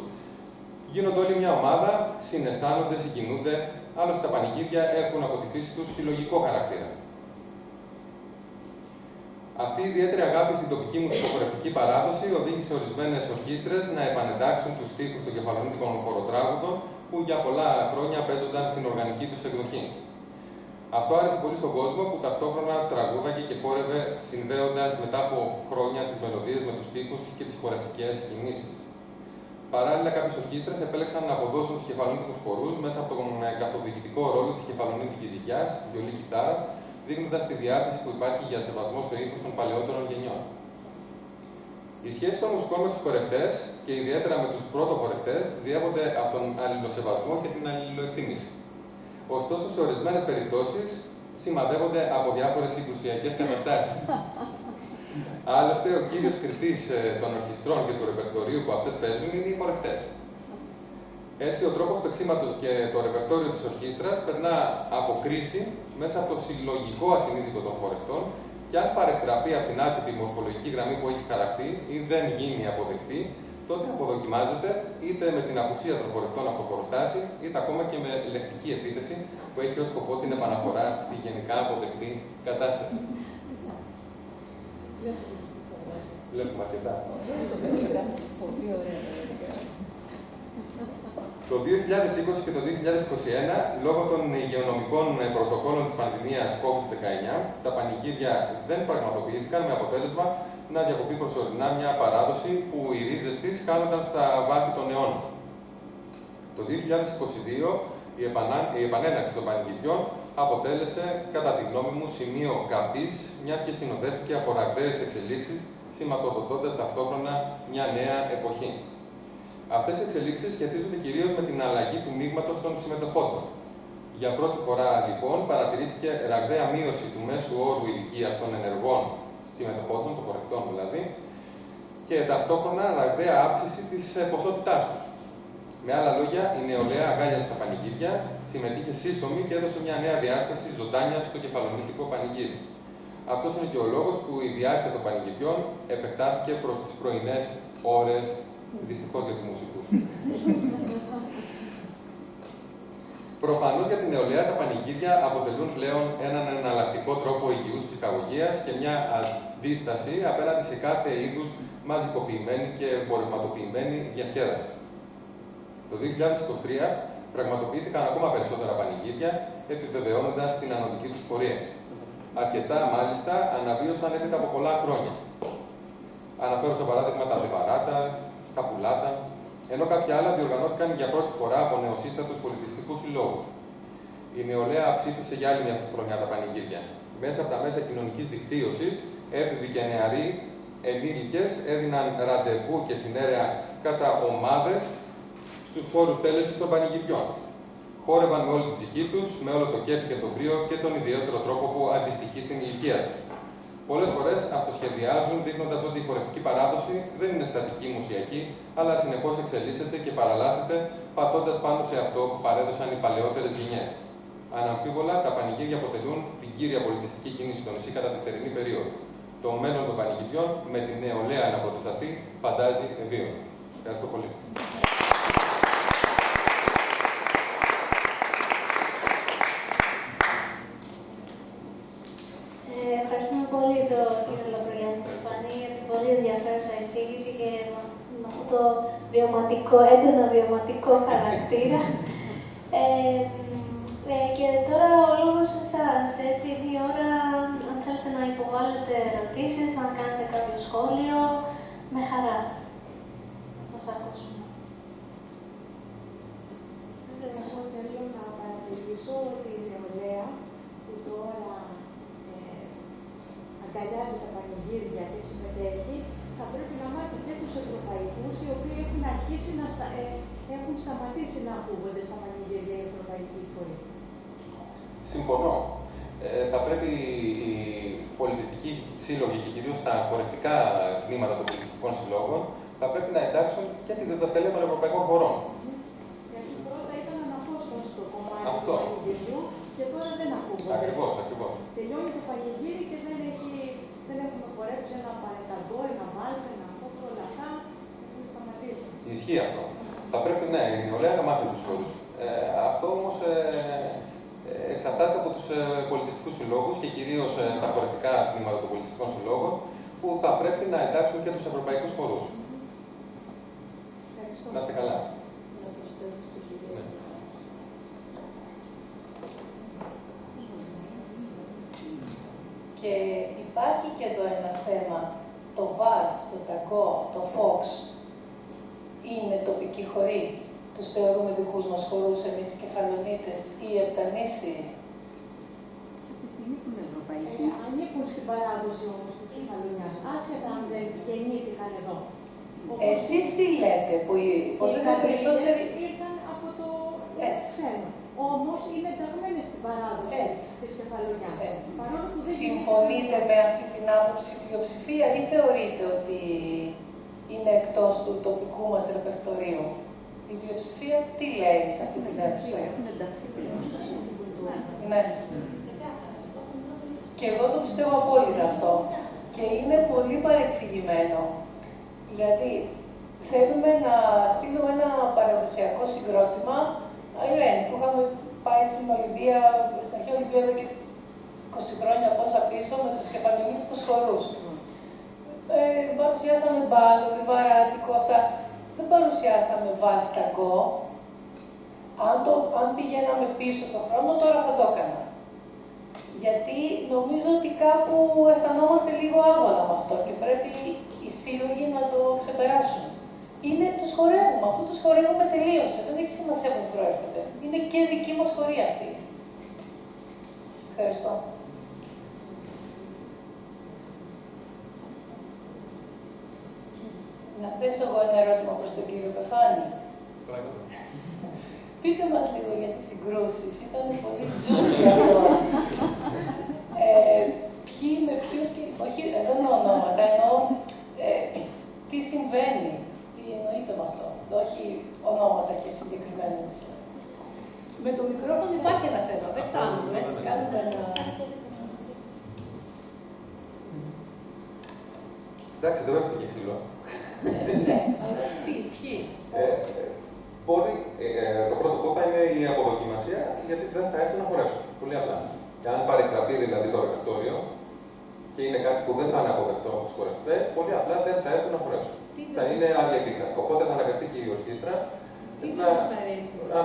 [SPEAKER 5] γίνονται όλοι μια ομάδα, συναισθάνονται, συγκινούνται, άλλωστε τα πανηγύρια έχουν από τη φύση τους συλλογικό χαρακτήρα. Αυτή η ιδιαίτερη αγάπη στην τοπική μουσικοχορευτική παράδοση οδήγησε ορισμένες ορχήστρες να επανεντάξουν τους στίχους των κεφαλονίτικων χοροτράγουδων που για πολλά χρόνια παίζονταν στην οργανική τους εκδοχή. Αυτό άρεσε πολύ στον κόσμο που ταυτόχρονα τραγούδαγε και χόρευε συνδέοντας μετά από χρόνια τις μελωδίες με τους στίχους και τις χορευτικές κινήσεις. Παράλληλα, κάποιες ορχήστρες επέλεξαν να αποδώσουν τους κεφαλονίτικους χορούς μέσα από τον καθοδηγητικό ρόλο της κεφαλονίτικης ζυγιάς, βιολί κιθάρα, δείχνοντας τη διάθεση που υπάρχει για σεβασμό στο ύφος των παλαιότερων γενιών. Οι σχέσεις των μουσικών με τους χορευτές και ιδιαίτερα με τους πρωτοχορευτές διέπονται από τον αλληλοσεβασμό και την αλληλοεκτίμηση. Ωστόσο, σε ορισμένες περιπτώσεις σημαδεύονται από διάφορες συγκρουσιακές καταστάσεις. Άλλωστε, ο κύριος κριτής των ορχιστρών και του ρεπερτορίου που αυτές παίζουν είναι οι χορευτές. Έτσι, ο τρόπος παίξηματος και το ρεπερτόριο της ορχήστρας περνά από κρίση μέσα από το συλλογικό ασυνείδητο των χορευτών και αν παρεκτραπεί από την άτυπη μορφολογική γραμμή που έχει χαρακτεί ή δεν γίνει αποδεκτή, τότε αποδοκιμάζεται είτε με την απουσία των χορευτών από το χωροστάσι, είτε ακόμα και με λεκτική επίθεση που έχει ως σκοπό την επαναφορά στη γενικά αποδεκτή κατάσταση. Βλέπουμε αρκετά. Το 2020 και το 2021, λόγω των υγειονομικών πρωτοκόλων της πανδημίας COVID-19, τα πανηγύρια δεν πραγματοποιήθηκαν με αποτέλεσμα να διακοπεί προσωρινά μια παράδοση που οι ρίζες της χάνονταν στα βάθη των αιώνων. Το 2022, η επανέναρξη των πανηγυριών αποτέλεσε, κατά τη γνώμη μου, σημείο καμπής, μιας και συνοδεύτηκε από ραγδαίες εξελίξεις, σηματοδοτώντας ταυτόχρονα μια νέα εποχή. Αυτές οι εξελίξεις σχετίζονται κυρίως με την αλλαγή του μείγματος των συμμετοχόντων. Για πρώτη φορά, λοιπόν, παρατηρήθηκε ραγδαία μείωση του μέσου όρου ηλικίας των ενεργών συμμετοχόντων, των χορευτών δηλαδή, και ταυτόχρονα ραγδαία αύξηση της ποσότητάς τους. Με άλλα λόγια, η νεολαία αγκάλιασε τα πανηγύρια, συμμετείχε σύσσωμη και έδωσε μια νέα διάσταση ζωντάνια στο κεφαλονίτικο πανηγύρι. Αυτός είναι και ο λόγος που η διάρκεια των πανηγυριών επεκτάθηκε προς τις πρωινές ώρες, δυστυχώς για τους μουσικούς. Προφανώς για την νεολαία τα πανηγύρια αποτελούν πλέον έναν εναλλακτικό τρόπο υγιούς ψυχαγωγίας και μια αντίσταση απέναντι σε κάθε είδους μαζικοποιημένη και εμπορευματοποιημένη διασκέδαση. Το 2023 πραγματοποιήθηκαν ακόμα περισσότερα πανηγύρια, επιβεβαιώνοντας την ανωδική τους πορεία. Αρκετά, μάλιστα, αναβίωσαν έπειτα από πολλά χρόνια. Αναφέρω σαν παράδειγμα τα Δεβαράτα, τα Πουλάτα, ενώ κάποια άλλα διοργανώθηκαν για πρώτη φορά από νεοσύστατους πολιτιστικούς συλλόγους. Η νεολαία ψήφισε για άλλη μια χρονιά τα πανηγύρια. Μέσα από τα μέσα κοινωνικής δικτύωσης, έφηβοι και νεαροί ενήλικες έδιναν ραντεβού και συνέρεα κατά ομάδες στους χώρους τέλεσης των πανηγυριών. Χόρευαν με όλη την ψυχή τους, με όλο το κέφι και το κρύο και τον ιδιαίτερο τρόπο που αντιστοιχεί στην ηλικία τους. Πολλές φορές αυτοσχεδιάζουν, δείχνοντας ότι η χορευτική παράδοση δεν είναι στατική μουσιακή, αλλά συνεχώς εξελίσσεται και παραλλάσσεται, πατώντας πάνω σε αυτό που παρέδωσαν οι παλαιότερες γενιές. Αναμφίβολα, τα πανηγύρια αποτελούν την κύρια πολιτιστική κίνηση στο νησί κατά τη θερινή περίοδο. Το μέλλον των πανηγυριών, με τη νεολαία να πρωτοστατεί, φαντάζει ευίωνο. Ευχαριστώ πολύ.
[SPEAKER 1] Ευχαριστούμε πολύ τον κύριο Λαμπρογιάννη Προφανή για την πολύ ενδιαφέρουσα εισήγηση και με αυτό το βιωματικό, έντονα βιωματικό χαρακτήρα. Και τώρα ο λόγος σε εσάς, έτσι, η ώρα, αν θέλετε να υποβάλλετε ερωτήσεις, να κάνετε κάποιο σχόλιο, με χαρά. Σας ακούσουμε.
[SPEAKER 6] Θέλω να παρατηρήσω ότι η νεολαία που τώρα αγκαλιάζει τα πανηγύρια και συμμετέχει, θα πρέπει να μάθει και τους ευρωπαϊκούς, οι οποίοι έχουν αρχίσει να έχουν σταματήσει να ακούγονται στα πανηγύρια οι ευρωπαϊκοί χωρί.
[SPEAKER 5] Συμφωνώ. Θα πρέπει οι πολιτιστικοί σύλλογοι και κυρίως τα χορευτικά τμήματα των πολιτιστικών συλλόγων θα πρέπει να εντάξουν και τη διδασκαλία των ευρωπαϊκών χωρών.
[SPEAKER 6] Γιατί πρώτα ήταν αναπόσπαστο κομμάτι
[SPEAKER 5] Αυτό.
[SPEAKER 6] του πανηγυριού και τώρα δεν ακούγονται.
[SPEAKER 5] Ακριβώς, ακριβώς.
[SPEAKER 6] Τελειώνει το πανηγύρι και δεν έχουμε χορέψει ένα παρεταγκό, ένα βάλς, ένα κόκκο, όλα αυτά. Έχουν σταματήσει.
[SPEAKER 5] Ισχύει αυτό. Θα πρέπει, ναι, η νεολαία να μάθει τους όρους. Αυτό όμως εξαρτάται από τους πολιτιστικούς συλλόγους και κυρίως τα χορευτικά τμήματα των πολιτιστικών συλλόγων που θα πρέπει να εντάξουν και τους ευρωπαϊκούς χορούς. Να είστε καλά.
[SPEAKER 6] Να προσθέσω στην κυρία.
[SPEAKER 5] Ναι.
[SPEAKER 3] Και υπάρχει και εδώ ένα θέμα, το βάλς, το ταγκό, το φόξ, είναι τοπική χορή. Τους θεωρούμε δικούς μας χορούς εμείς οι Κεφαλονίτες ή από τα νήσι.
[SPEAKER 4] Τη στιγμή που είναι ευρωπαϊκή.
[SPEAKER 6] Ανήκουν στην παράδοση όμως της Κεφαλονιάς, άσχετα αν δεν γεννήθηκαν εδώ.
[SPEAKER 3] Εσείς τι λέτε, πως
[SPEAKER 6] οι
[SPEAKER 3] δεν είναι περισσότεροι.
[SPEAKER 6] ήρθαν από το
[SPEAKER 3] Έτσι.
[SPEAKER 6] ξένο. Όμως είναι ενταγμένες στην παράδοση της Κεφαλονιάς. Παρόλο που δεν
[SPEAKER 3] Συμφωνείτε με αυτή την άποψη η πλειοψηφία ή θεωρείτε ότι είναι εκτός του τοπικού μας ρεπερτορίου? Η πλειοψηφία τι λέει σε αυτή την αίθουσα?
[SPEAKER 4] Έχουν ενταχθεί πλέον στην κουλτούρα μας.
[SPEAKER 3] Ναι. Και εγώ το πιστεύω απόλυτα αυτό. Και είναι πολύ παρεξηγημένο. Δηλαδή, θέλουμε να στείλουμε ένα παραδοσιακό συγκρότημα, Ελένη, που είχαμε πάει στην Ολυμπία, στην αρχαία Ολυμπία εδώ και 20 χρόνια πόσα πίσω, με τους κεφαλαιονίτικους χορούς. Παρουσιάσαμε μπάλο, διβαράτικο, αυτά. Δεν παρουσιάσαμε βάλς-ταγκό. Αν πηγαίναμε πίσω τον χρόνο, τώρα θα το έκανα. Γιατί νομίζω ότι κάπου αισθανόμαστε λίγο άβολα με αυτό και πρέπει οι σύλλογοι να το ξεπεράσουν. Τους χορεύουμε, αφού τους χορεύουμε τελείωσε. Δεν έχει σημασία που προέρχονται. Είναι και δική μας χορή αυτή. Ευχαριστώ. Να θέσω εγώ ένα ερώτημα προς τον κύριο Πεφάνη. Πείτε μας λίγο για τις συγκρούσεις. Ήταν πολύ juicy αυτό. Ποιοι με ποιους και... Όχι, δεν εννοώ ονόματα, εννοώ τι συμβαίνει. Τι εννοείται με αυτό. Όχι ονόματα και συγκεκριμένες. Με το μικρόφωνο υπάρχει ένα θέμα. Δεν φτάνουμε. Κάνουμε ένα...
[SPEAKER 5] Εντάξει, δεν έφυγε και ξύλο.
[SPEAKER 3] Ναι, αλλά τι, ποιοι, πώς.
[SPEAKER 5] Το πρώτο που είπα είναι η αποδοκιμασία, γιατί δεν θα έρθουν να χορεύσουν. Πολύ απλά. Και αν παρεκτραπεί δηλαδή το ρεπερτόριο και είναι κάτι που δεν θα είναι αποδεκτό από τους χορευτές, πολύ απλά δεν θα έρθουν να χορεύσουν. Θα είναι άδεια πίστα. Οπότε θα αναγκαστεί και η ορχήστρα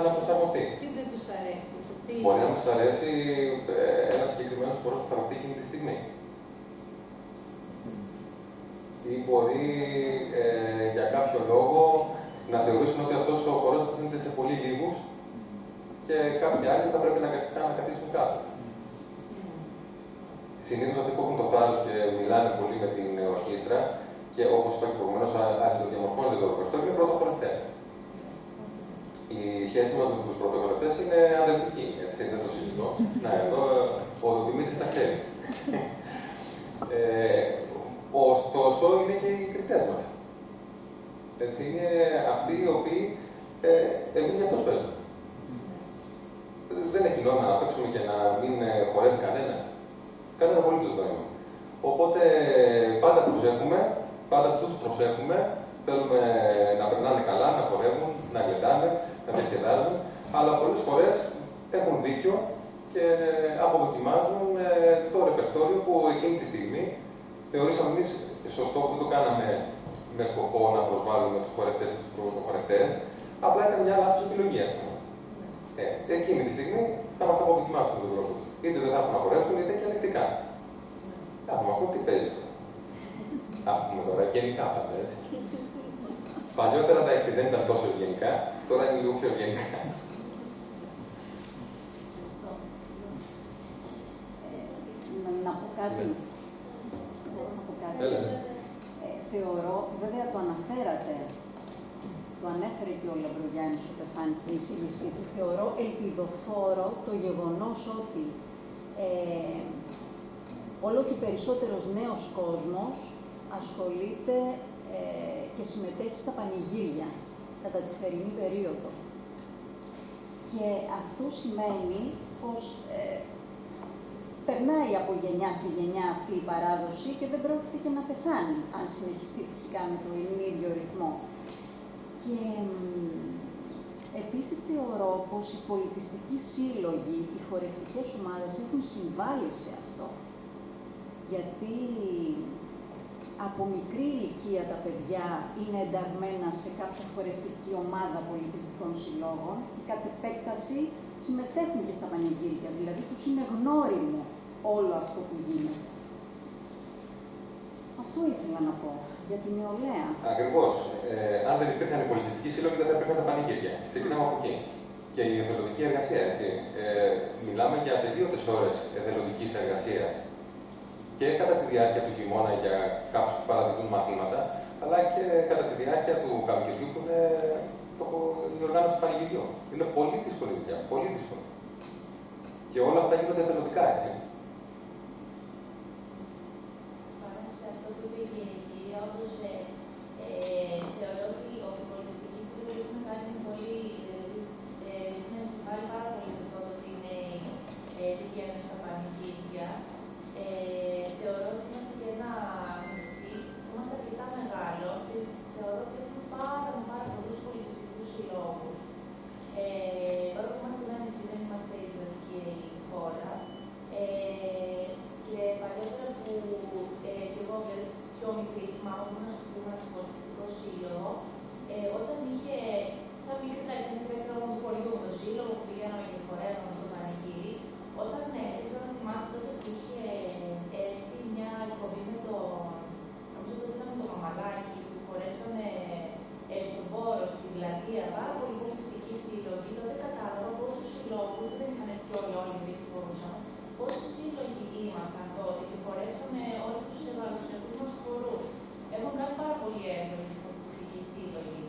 [SPEAKER 5] να προσαρμοστεί.
[SPEAKER 6] Τι δεν τους αρέσει,
[SPEAKER 5] Μπορεί να τους αρέσει ένα συγκεκριμένο χορός που θα βρεθεί εκείνη τη στιγμή. Ή μπορεί για κάποιο λόγο να θεωρήσουν ότι αυτός ο χορός απευθύνεται σε πολύ λίγους και κάποιοι άλλοι θα πρέπει αναγκαστικά να καθίσουν κάτω. Συνήθως αυτοί που έχουν το θάρρος και μιλάνε πολύ με την ορχήστρα και όπως είπα και προηγουμένως, αλληλοδιαμορφώνεται το ρεπερτόριο, είναι πρωτοχορευτές. Η σχέση με τους πρωτοχορευτές είναι αδελφική, έτσι, δεν το συζητώ. Να, εδώ ο Δημήτρης τα ξέρει. Ωστόσο, είναι και οι κριτές μας. Έτσι, είναι αυτοί οι οποίοι εμείς για αυτούς παίζουμε. Δεν έχει νόημα να παίξουμε και να μην χορεύει κανένας. Κανένα απολύτως νόημα. Οπότε πάντα προσέχουμε, πάντα τους προσέχουμε. Θέλουμε να περνάνε καλά, να χορεύουν, να γλεντάνε, να διασκεδάζουν. Αλλά πολλές φορές έχουν δίκιο και αποδοκιμάζουν το ρεπερτόριο που εκείνη τη στιγμή θεωρήσαμε εμείς σωστό που δεν το κάναμε με σκοπό να προσβάλλουμε τους χορευτές και τους πρωτοχορευτές. Απλά ήταν μια λάθος επιλογή, ας πούμε. Εκείνη τη στιγμή θα μας αποδοκιμάσουν τον τρόπο τους. Είτε δεν θα έρθουν να χορεύσουν, είτε και ελεκτικά. Θα μας πούν τι παίζεις τώρα. Ας πούμε τώρα, γενικά πάντα, έτσι. Παλιότερα εντάξει, δεν ήταν τόσο ευγενικά, τώρα είναι λίγο πιο ευγενικά.
[SPEAKER 4] Ευχαριστώ. Να πω κάτι. Θεωρώ, βέβαια το αναφέρατε, το ανέφερε και ο Λαμπρογιάννης ο Πεφάνης στην εισήγησή του, θεωρώ ελπιδοφόρο το γεγονός ότι όλο και περισσότερος νέος κόσμος ασχολείται και συμμετέχει στα πανηγύρια κατά τη θερινή περίοδο. Και αυτό σημαίνει πως περνάει από γενιά σε γενιά αυτή η παράδοση και δεν πρόκειται και να πεθάνει, αν συνεχιστεί φυσικά με τον ίδιο ρυθμό. Και επίσης θεωρώ πως οι πολιτιστικοί σύλλογοι, οι χορευτικές ομάδες έχουν συμβάλει σε αυτό. Γιατί από μικρή ηλικία τα παιδιά είναι ενταγμένα σε κάποια χορευτική ομάδα πολιτιστικών συλλόγων και κατ' επέκταση συμμετέχουν και στα πανηγύρια, δηλαδή τους είναι γνώριμο όλο αυτό που γίνεται. Αυτό ήθελα να πω για την νεολαία.
[SPEAKER 5] Ακριβώς. Αν δεν υπήρχαν οι πολιτιστικοί σύλλογοι, δεν θα υπήρχαν τα πανηγύρια. Ξεκινάμε από εκεί. Και η εθελοντική εργασία, έτσι. Μιλάμε για ατελείωτες ώρες εθελοντικής εργασίας. Και κατά τη διάρκεια του χειμώνα για κάποιους που παραδίδουν μαθήματα, αλλά και κατά τη διάρκεια του καλοκαιριού που είναι η οργάνωση του πανηγυριού. Είναι πολύ δύσκολη δουλειά. Πολύ δύσκολη. Και όλα αυτά γίνονται εθελοντικά, έτσι.
[SPEAKER 7] Πάνω σε αυτό που είπε η Γενική, όντως θεωρώ ότι οι πολιτιστικοί σύλλογοι έχουν κάνει πολύ, έχουν συμβάλει πάρα πολύ σε αυτό ότι είναι πηγαίνουν στα πανηγύρια. Θεωρώ ότι είμαστε και ένα νησί, είμαστε αρκετά μεγάλο και θεωρώ ότι έχουμε όλοι γιατί μπορούσαμε, πόσοι σύλλογοι ήμασταν τότε και χορέψαμε όλοι τους ευαλωσιακούς μας χορούς. Έχουν κάνει πάρα πολύ έντονη πολιτιστική σύλλογοι.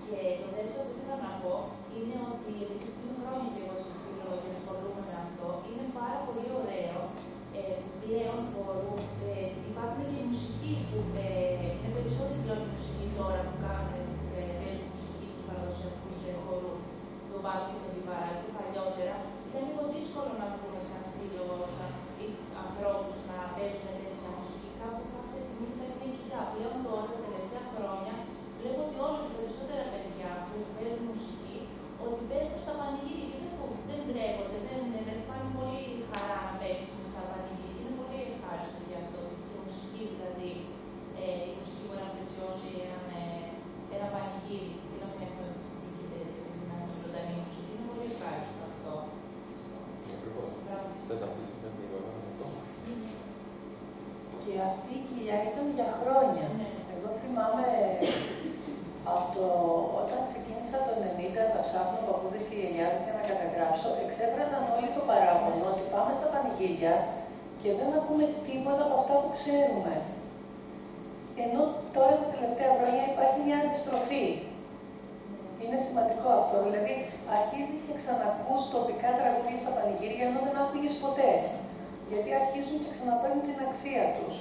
[SPEAKER 7] Και το δεύτερο που ήθελα να πω είναι ότι επειδή πριν χρόνια και εγώ στο σύλλογο και ασχολούμαι με αυτό, είναι πάρα πολύ ωραίο πλέον μπορούν, υπάρχουν και μουσικοί που είναι περισσότερη πλέον η μουσική τώρα που κάνουν, παίζουν μουσική τους παραδοσιακούς χορούς, τον Πάκο και τον Διβαράκη. Παλιότερα ήταν λίγο δύσκολο να βρούμε σαν σύλλογο ή ανθρώπους να παίζουν τέτοια μουσική. Κάπου κάποια στιγμή ήταν νικητά. Πλέον τώρα, τα τελευταία χρόνια, βλέπω ότι όλα τα περισσότερα παιδιά που παίζουν μουσική, ότι παίζουν στα πανηγύρια και δεν ντρέπονται, δεν πάνε πολύ χαρά να παίξουν στα πανηγύρια. Είναι πολύ ευχάριστο για αυτό. Η μουσική δηλαδή, η μουσική μπορεί να πλαισιώσει ένα πανηγύρι και να μην έχουμε μουσική και να είναι ζωντανή μουσική. Είναι πολύ ευχάριστο αυτό.
[SPEAKER 3] Και αυτή η κοιλιά ήταν για χρόνια. Εγώ θυμάμαι όταν ξεκίνησα το 90 να ψάχνω παππούδες και γιαγιάδες για να καταγράψω, εξέφραζαν όλοι το παράπονο ότι πάμε στα πανηγύρια και δεν ακούμε τίποτα από αυτά που ξέρουμε. Ενώ τώρα τα τελευταία χρόνια υπάρχει μια αντιστροφή. Είναι σημαντικό αυτό. Δηλαδή, αρχίζεις και ξανακούς τοπικά τραγούδια στα πανηγύρια ενώ δεν άκουγες ποτέ. Γιατί αρχίζουν και ξαναπαίρνουν την αξία τους.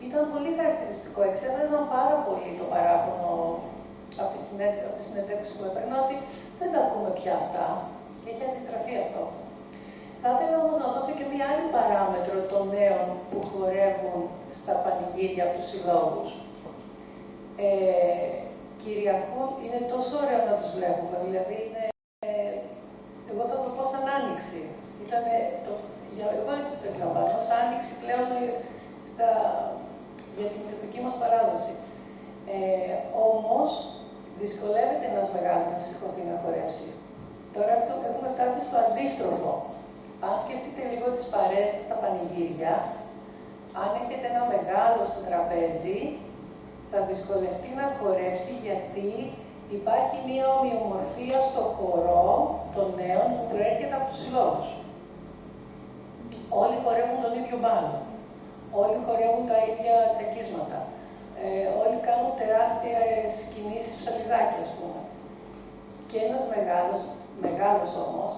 [SPEAKER 3] Ήταν πολύ χαρακτηριστικό. Εξέφραζαν πάρα πολύ το παράπονο από τη συνέντευξη που έπαιρνα ότι δεν τα ακούμε πια αυτά. Έχει αντιστραφεί αυτό. Θα ήθελα όμως να δώσω και μία άλλη παράμετρο των νέων που χορεύουν στα πανηγύρια από τους συλλόγους. Κυριαρχούν, είναι τόσο ωραίο να τους βλέπουμε, δηλαδή είναι, εγώ θα το πω σαν άνοιξη. Εγώ έτσι το εκλαμβάνω, σαν άνοιξη πλέον για την τοπική μας παράδοση. Όμως, δυσκολεύεται ένας μεγάλος να σηκωθεί να χορέψει. Τώρα έχουμε φτάσει στο αντίστροφο. Αν σκεφτείτε λίγο τις παρέες στα πανηγύρια, αν έχετε ένα μεγάλο στο τραπέζι, θα δυσκολευτεί να χορέψει γιατί υπάρχει μία ομοιομορφία στο χορό των νέων που προέρχεται από τους συλλόγους. Όλοι χορεύουν τον ίδιο μπάλο. Όλοι χορεύουν τα ίδια τσακίσματα. Όλοι κάνουν τεράστιες κινήσεις ψαλιδάκια, ας πούμε. Και ένας μεγάλος όμως,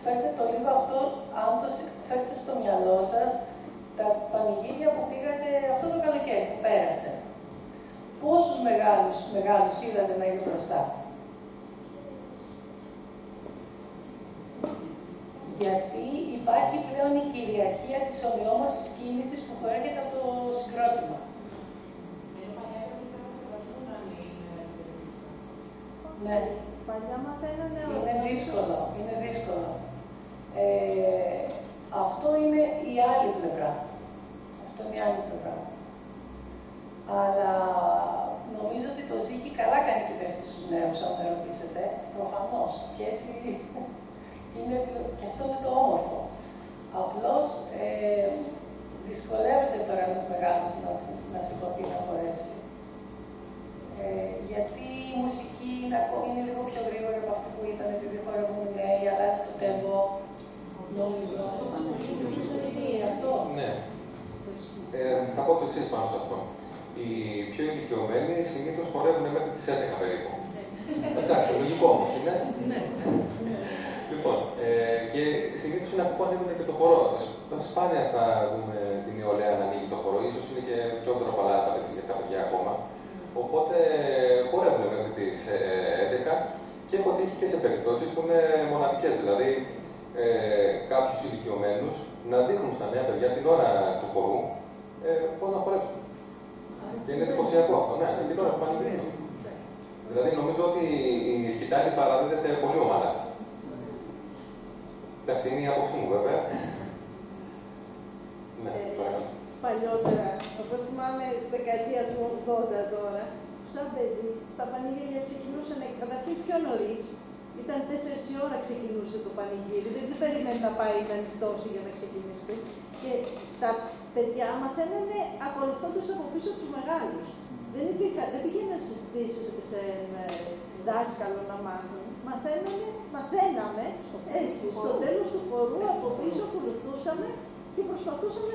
[SPEAKER 3] φέρτε το λίγο αυτό, αν το φέρτε στο μυαλό σας, τα πανηγύρια που πήγατε αυτό το καλοκαίρι που πέρασε. Πόσους μεγάλους είδατε να είναι μπροστά. Γιατί υπάρχει πλέον η κυριαρχία της ομοιόμορφης κίνησης που προέρχεται από το συγκρότημα. Ναι. Είναι δύσκολο. Αυτό είναι η άλλη πλευρά. Αλλά νομίζω ότι το Ζήκη καλά κάνει και πέφτει στους νέους, αν με ρωτήσετε. Προφανώς. Και έτσι είναι και αυτό είναι το όμορφο. Απλώς δυσκολεύεται τώρα ένας μεγάλος να σηκωθεί να χορέψει. Γιατί η μουσική είναι λίγο πιο γρήγορη από αυτή που ήταν, επειδή χορεύουν οι νέοι, αλλάζει το τέμπο. Νομίζω αυτό.
[SPEAKER 5] Ναι. Θα πω το εξής πάνω σε αυτό. Οι πιο ηλικιωμένοι συνήθως χορεύουν μέχρι τις 11 περίπου. Εντάξει, λογικό όμως είναι. Λοιπόν, και συνήθως είναι αυτοί που ανοίγουν και το χορό. Σπάνια θα δούμε την νεολαία να ανοίγει το χορό, ίσως είναι και πιο ντροπαλά τα παιδιά ακόμα. Οπότε χορεύουν μέχρι τις 11 και έχω τύχει και σε περιπτώσεις που είναι μοναδικές. Δηλαδή, κάποιους ηλικιωμένους να δείχνουν στα νέα παιδιά την ώρα του χορού πώς να χορέψουν. Και είναι εντυπωσιακό αυτό, ναι, την ώρα του πανηγυρίου. Δηλαδή, νομίζω ότι η σκητάλη παραδίδεται πολύ ομαλά. Εντάξει, είναι η άποψή μου, βέβαια. Ναι,
[SPEAKER 6] παλιότερα, εγώ θυμάμαι δεκαετία του 80 τώρα, σαν παιδί, τα πανηγύρια ξεκινούσαν καταρχήν πιο νωρίς. Ήταν 4 η ώρα ξεκινούσε το πανηγύρι, δεν περιμένει να πάει να νυχτώσει για να ξεκινήσει. Και τα παιδιά μαθαίνανε ακολουθώντας από πίσω τους μεγάλους. Δεν πήγαιναν σε δάσκαλο να μάθουν. Μαθαίναμε έτσι. Στο τέλος του χορού από πίσω ακολουθούσαμε και προσπαθούσαμε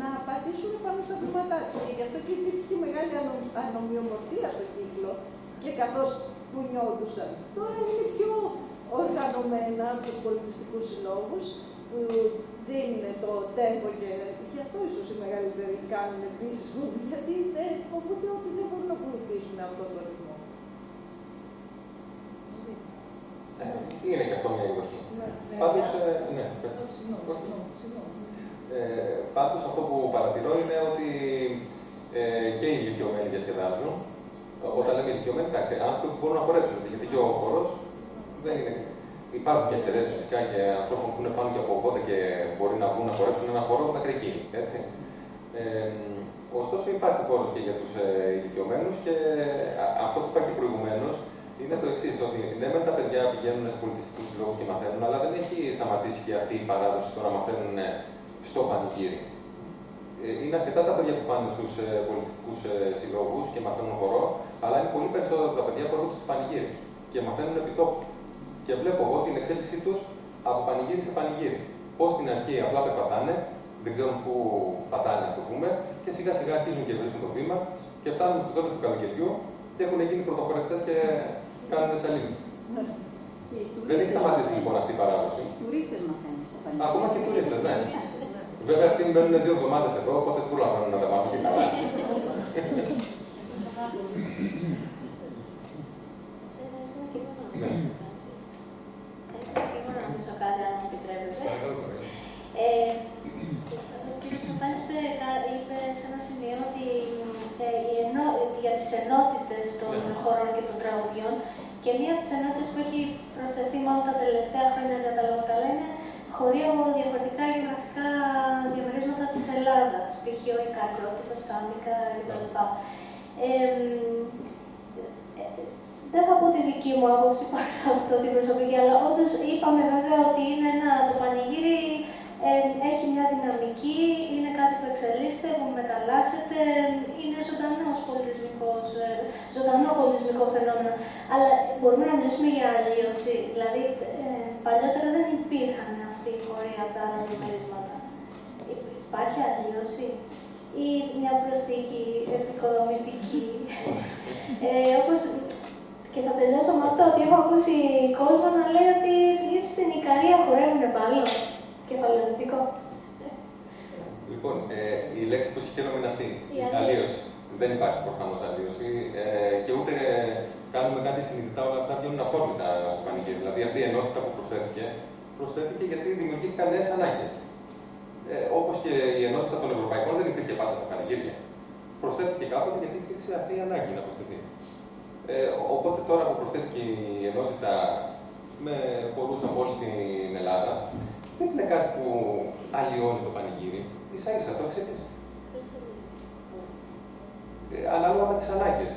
[SPEAKER 6] να πατήσουμε πάνω στα βήματά τους. Και γι' αυτό και υπήρχε μεγάλη ανομοιομορφία στο κύκλο και καθώς κουνιόντουσαν. Τώρα είναι πιο οργανωμένα από τους πολιτιστικούς συλλόγους που δίνουν το τέμπο και γι' αυτό ίσως οι μεγαλύτεροι κάνουν επίσης, γιατί φοβούνται ότι δεν μπορούν να ακολουθήσουν αυτόν τον ρυθμό.
[SPEAKER 5] Είναι και αυτό μια εκδοχή. Πάντως, ναι. Πάντως αυτό που παρατηρώ είναι ότι και οι ηλικιωμένοι διασκεδάζουν. Όταν λέμε ηλικιωμένοι, εντάξει, άνθρωποι που μπορούν να χορέψουν, γιατί και ο χορός δεν είναι. Υπάρχουν και εξαιρέσεις φυσικά και ανθρώπων που είναι πάνω και από πότε και μπορεί να βγουν να χορέψουν ένα χορό μέχρι εκεί. Έτσι. Ωστόσο, υπάρχει χώρος και για τους ηλικιωμένους και αυτό που είπα και προηγουμένως είναι το εξής, ότι ναι, με τα παιδιά πηγαίνουν σε πολιτιστικούς συλλόγους και μαθαίνουν, αλλά δεν έχει σταματήσει και αυτή η παράδοση στο να μαθαίνουν στο πανηγύρι. Είναι αρκετά τα παιδιά που πάνε στους πολιτιστικούς συλλόγους και μαθαίνουν χορό, αλλά είναι πολύ περισσότερα τα παιδιά που έρχονται στο πανηγύρι και μαθαίνουν επί τόπου. Και βλέπω εγώ την εξέλιξή τους από πανηγύρι σε πανηγύρι. Πώς στην αρχή απλά περπατάνε, δεν ξέρουν πού πατάνε, ας το πούμε, και σιγά σιγά αρχίζουν και βρίσκουν το βήμα και φτάνουν στο τέλος του καλοκαιριού και έχουν γίνει πρωτοχορευτές και κάνουν τσαλίμι. Δεν έχει σταματήσει λοιπόν αυτή η παράδοση.
[SPEAKER 4] Τουρίστες μαθαίνουν στα πανηγύρια.
[SPEAKER 5] Ακόμα και τουρίστες, ναι. Βέβαια αυτοί μένουν 2 εβδομάδες εδώ, οπότε δεν προλαβαίνουν να τα μάθουν και καλά.
[SPEAKER 1] Αν μου επιτρέπετε. Ο κ. Στεφάνης είπε σε ένα σημείο ότι για τις ενότητες των χωρών και των τραγουδιών και μία από τις ενότητες που έχει προσθεθεί μόνο τα τελευταία χρόνια, αν κατάλαβα καλά, είναι χωρί από διαφορετικά γεωγραφικά διαμερίσματα της Ελλάδας, π.χ. ο Ικαριώτικος, Τσάμικα κτλ. Δεν θα πω τη δική μου άποψη πάνω σε αυτό την προσωπική, αλλά όντως είπαμε βέβαια ότι είναι το πανηγύρι έχει μια δυναμική, είναι κάτι που εξελίσσεται, που μεταλλάσσεται, είναι ζωντανό πολιτισμικό φαινόμενο. Αλλά μπορούμε να μιλήσουμε για αλλίωση, δηλαδή παλιότερα δεν υπήρχαν αυτοί οι χώροι από τα άλλα διαμερίσματα. Υπάρχει αλλίωση ή μια προσθήκη επικοδομητική, όπως. Και θα τελειώσω με αυτό ότι έχω ακούσει κόσμο να λέει ότι στην Ικαρία χορεύουν μπάλο. Κεφαλαιοδυτικό.
[SPEAKER 5] Λοιπόν, η λέξη που συγχαίρομαι είναι αυτή. Η αλλίωση. Δεν υπάρχει προφανώς αλλίωση και ούτε κάνουμε κάτι συνειδητά, όλα αυτά βγαίνουν αφόρμητα στο πανηγύρι. Δηλαδή αυτή η ενότητα που προσθέθηκε γιατί δημιουργήθηκαν νέες ανάγκες. Όπως και η ενότητα των Ευρωπαϊκών δεν υπήρχε πάντα στα πανηγύρια. Προσθέθηκε κάποτε γιατί υπήρξε αυτή η ανάγκη να προσθεθεί. Οπότε τώρα που προσθέθηκε η ενότητα με χορούς από όλη την Ελλάδα, δεν είναι κάτι που αλλοιώνει το πανηγύρι. Ίσα-ίσα το εξελίσσει. Ανάλογα με τις ανάγκες.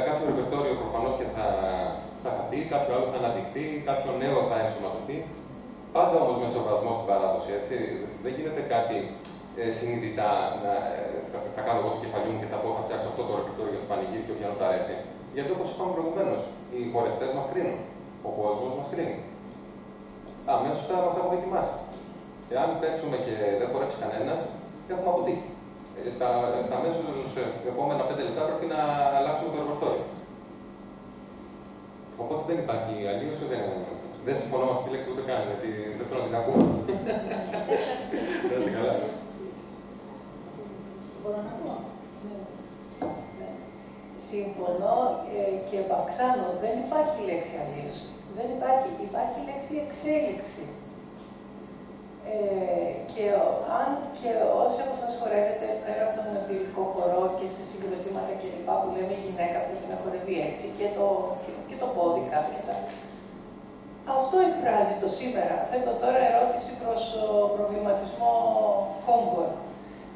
[SPEAKER 5] Κάποιο ρεπερτόριο προφανώς και θα χαθεί, κάποιο άλλο θα αναδειχθεί, κάποιο νέο θα ενσωματωθεί. Πάντα όμως με σεβασμό στην παράδοση, έτσι. Δεν γίνεται κάτι συνειδητά θα κάνω εγώ το κεφαλιού μου και θα πω θα φτιάξω αυτό το ρεπερτόριο για το πανηγύρι και όποιον του αρέσει. Γιατί όπως είπαμε προηγουμένως, οι χορευτές μας κρίνουν. Ο κόσμος μας κρίνει. Αμέσως θα μας αποδοκιμάσει. Εάν παίξουμε και δεν χορέψει κανένας, έχουμε αποτύχει. Στα αμέσως επόμενα 5 λεπτά πρέπει να αλλάξουμε το ρεπερτόριο. Οπότε δεν υπάρχει αλλίωση, δεν συμφωνώ με αυτή τη λέξη ούτε καν, γιατί δεν θέλω να την ακούω. Να είστε καλά.
[SPEAKER 3] Μπορώ να πω. Συμφωνώ και επαυξάνω, δεν υπάρχει λέξη αλλίωση. Δεν υπάρχει. Υπάρχει λέξη εξέλιξη. Και όσοι από σας χορεύετε πέρα από τον εμπειρικό χορό και σε συγκροτήματα κλπ. Που λέμε η γυναίκα πρέπει να χορεύει έτσι και το πόδι κάτω και αυτά. Αυτό εκφράζει το σήμερα. Θέτω τώρα ερώτηση προς προβληματισμό homework.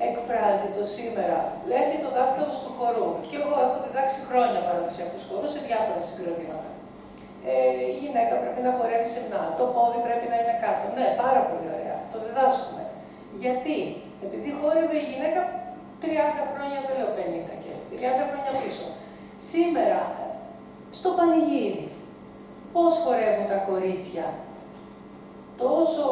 [SPEAKER 3] Εκφράζει το σήμερα. Έρχεται ο δάσκαλος του χορού. Και εγώ έχω διδάξει χρόνια παραδοσιακούς χορούς σε διάφορα συγκροτήματα. Η γυναίκα πρέπει να χορεύει σεμνά. Το πόδι πρέπει να είναι κάτω. Ναι, πάρα πολύ ωραία. Το διδάσκουμε. Γιατί? Επειδή χόρευε η γυναίκα 30 χρόνια, δεν λέω 50 και 30 χρόνια πίσω. Σήμερα, στο πανηγύρι, πώς χορεύουν τα κορίτσια? Τόσο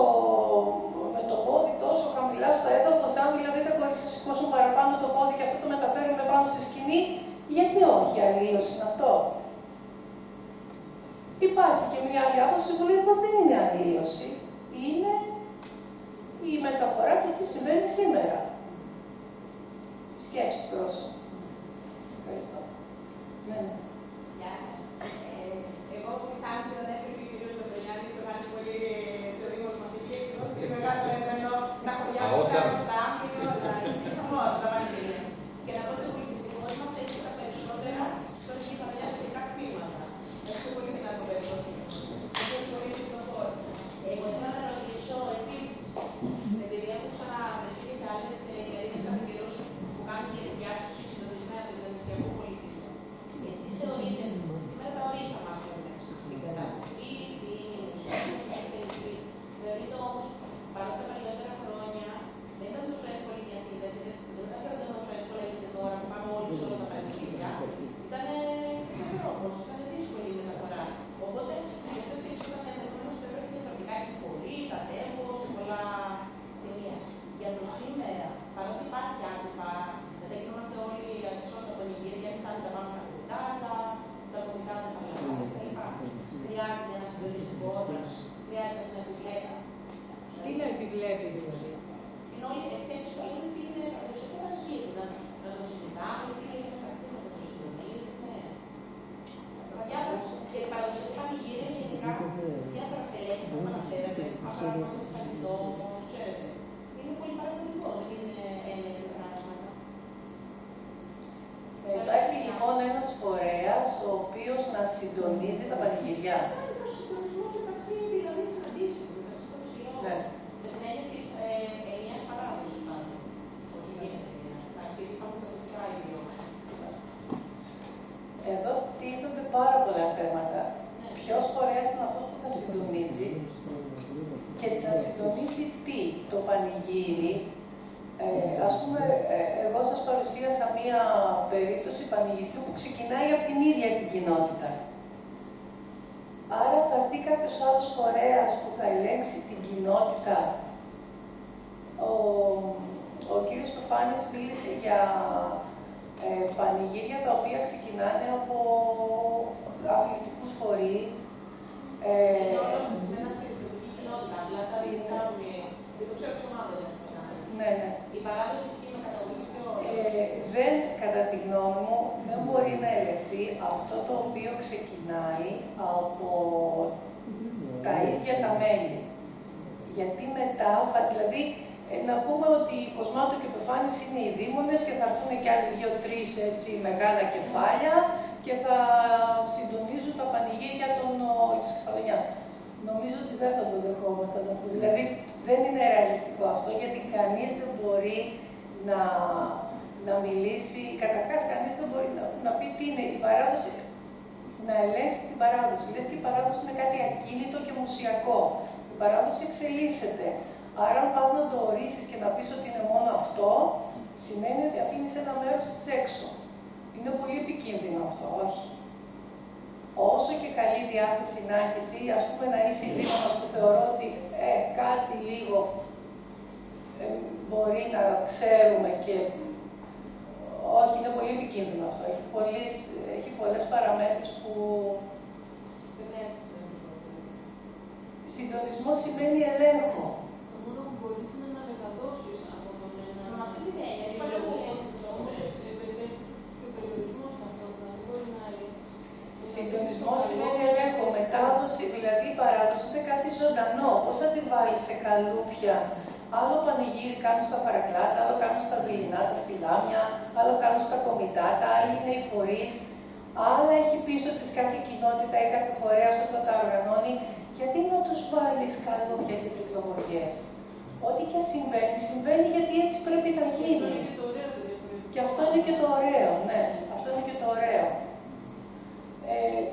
[SPEAKER 3] χαμηλά στο έδαφος, αν δηλαδή τα κορίτσια σηκώσουν παραπάνω το πόδι και αυτό το μεταφέρουμε πάνω στη σκηνή, γιατί όχι, αλλίωση είναι αυτό. Υπάρχει και μια άλλη άποψη που λέει πως δεν είναι αλλίωση. Είναι η μεταφορά του τι συμβαίνει σήμερα. Σκέψη πρόσωπο. Ευχαριστώ. Ναι, ναι.
[SPEAKER 8] Γεια σας. Εγώ που σαν την ανέφερε και ο κ. Δοντρελιάδης, το κάνει πολύ στο Δήμος μας εκεί, εκτός η μεγάλο έμενο, τα χωριά που κάνουν σάμινο, τα βαγγέλια. Και να πω ότι ο πολιτιστικός μας έχει τα περισσότερα στο ίδιο τα παλιά κτήματα. Έχει πολύ δυνατό περισσότερο. Έχει πολύ δυνατό. Εγώ ήθελα να ρωτήσω, εσύ, επειδή έχω ξαναβρεθεί και σε άλλες εταιρείες κάθε καιρός που κάνουν και διάσωση συντονισμένα με τον ενισιακό πολιτισμό. Εσείς θεωρείτε, σήμερα τα ορίσαμε, ας πούμε, την καταστροφή, την ουσία, θεωρείτε όμως, παρά τα παλιότερα χρόνια, δεν ήταν τόσο εύκολη μια σύνδεση, δεν τα φέρνετε τόσο εύκολα και τώρα που πάμε όλοι σε όλα τα πανεπιστήμια. Ήταν τρόπος, ήταν δύσκολη η μεταφορά. Οπότε, γι' αυτό εξήγησαμε ενδεχομένως ότι πρέπει διαφορετικά εκφορεί, τα τέμπο, σε πολλά σημεία. Για το σήμερα, παρότι υπάρχει άτυπα, δεν γινόμαστε όλοι ανισότητα των υγεία, γιατί σαν τα πάμε στα κινητά, τα κινητά δεν θα βλέπουμε κτλ. Χρειάζεται ένα συντονιστικό όργανο, χρειάζεται να επιβλέπει.
[SPEAKER 3] Τι να επιβλέπει δηλαδή.
[SPEAKER 8] Στην όλη εξέλιξη όλη την παραδοσιακή αρχή, να το συζητάμε, εσύ λέγεται μεταξύ μας, να το συντονίζουμε. Και η παραδοσιακή πανηγύρια γενικά, διάφορα στελέχη που αναφέρατε, απαράδειγμα το φαγητό, ξέρετε. Είναι πολύ παραγωγικό, δεν είναι έννοια πράγματα.
[SPEAKER 3] Υπάρχει λοιπόν ένας φορέας ο οποίος να συντονίζει τα πανηγυριά.
[SPEAKER 8] Κάνει ένα συντονισμό μεταξύ, δηλαδή συναντήσεις, μεταξύ των συλλόγων.
[SPEAKER 3] Ναι.
[SPEAKER 8] Με την έννοια της ενιαίας παράδοσης πάντα. Πώς γίνεται, γιατί υπάρχουν διαφορετικά ιδιώματα.
[SPEAKER 3] Εδώ τίθενται πάρα πολλά θέματα. Ποιος φορέας είναι αυτός που θα συντονίζει και θα συντονίζει τι, το πανηγύρι. Ας πούμε, εγώ σας παρουσίασα μία περίπτωση πανηγυριού που ξεκινάει από την ίδια την κοινότητα. Άρα θα έρθει κάποιος άλλος φορέας που θα ελέγξει την κοινότητα. Ο κύριος Προφάνης μίλησε για πανηγύρια τα οποία ξεκινάνε από αθλητικούς φορείς. Ναι, ναι.
[SPEAKER 8] Η παράδοση ισχύει με καταγωγή πιο
[SPEAKER 3] δεν, κατά τη γνώμη μου, δεν μπορεί να ελεγχθεί αυτό το οποίο ξεκινάει από τα ίδια τα μέλη. Γιατί μετά, δηλαδή, να πούμε ότι η Κοσμάτο και Προφάνης είναι οι δήμονες και θα έρθουν και άλλοι 2-3 έτσι μεγάλα κεφάλια και θα συντονίζουν τα πανηγύρια της Κεφαλονιάς. Νομίζω ότι δεν θα το δεχόμασταν αυτό. Δηλαδή, δεν είναι ρεαλιστικό αυτό, γιατί κανείς δεν μπορεί να μιλήσει, καταρχάς κανείς δεν μπορεί να πει τι είναι η παράδοση, να ελέγξει την παράδοση. Λες και η παράδοση είναι κάτι ακίνητο και μουσιακό. Η παράδοση εξελίσσεται. Άρα, αν πας να το ορίσεις και να πεις ότι είναι μόνο αυτό, σημαίνει ότι αφήνεις ένα μέρος της έξω. Είναι πολύ επικίνδυνο αυτό, όχι. Όσο και καλή διάθεση να έχεις ή ας πούμε να είσαι δήμονας που θεωρώ ότι κάτι λίγο μπορεί να ξέρουμε και όχι, είναι πολύ επικίνδυνο αυτό. Έχει πολλές παραμέτρους που... Συντονισμό σημαίνει ελέγχο.
[SPEAKER 6] Μόνο που μπορείς να αναγαδώσεις από τον ένα...
[SPEAKER 8] Μα αυτή την έννοια,
[SPEAKER 3] συντονισμό σημαίνει ελέγχο, μετάδοση, δηλαδή η παράδοση είναι κάτι ζωντανό. Πώς θα τη βάλεις σε καλούπια. Άλλο πανηγύρι κάνουν στα παρακλάτα, άλλο κάνουν στα δειλινά, τα στυλάμια, άλλο κάνουν στα κομιτάτα, άλλοι είναι οι φορείς. Άλλα έχει πίσω της κάθε κοινότητα ή κάθε φορέας όταν τα οργανώνει. Γιατί να τους βάλεις καλούπια και τρικλοποδιές. Ό,τι και συμβαίνει, συμβαίνει γιατί έτσι πρέπει να γίνει. Και αυτό είναι και το ωραίο, ναι. Αυτό είναι και το ωραίο.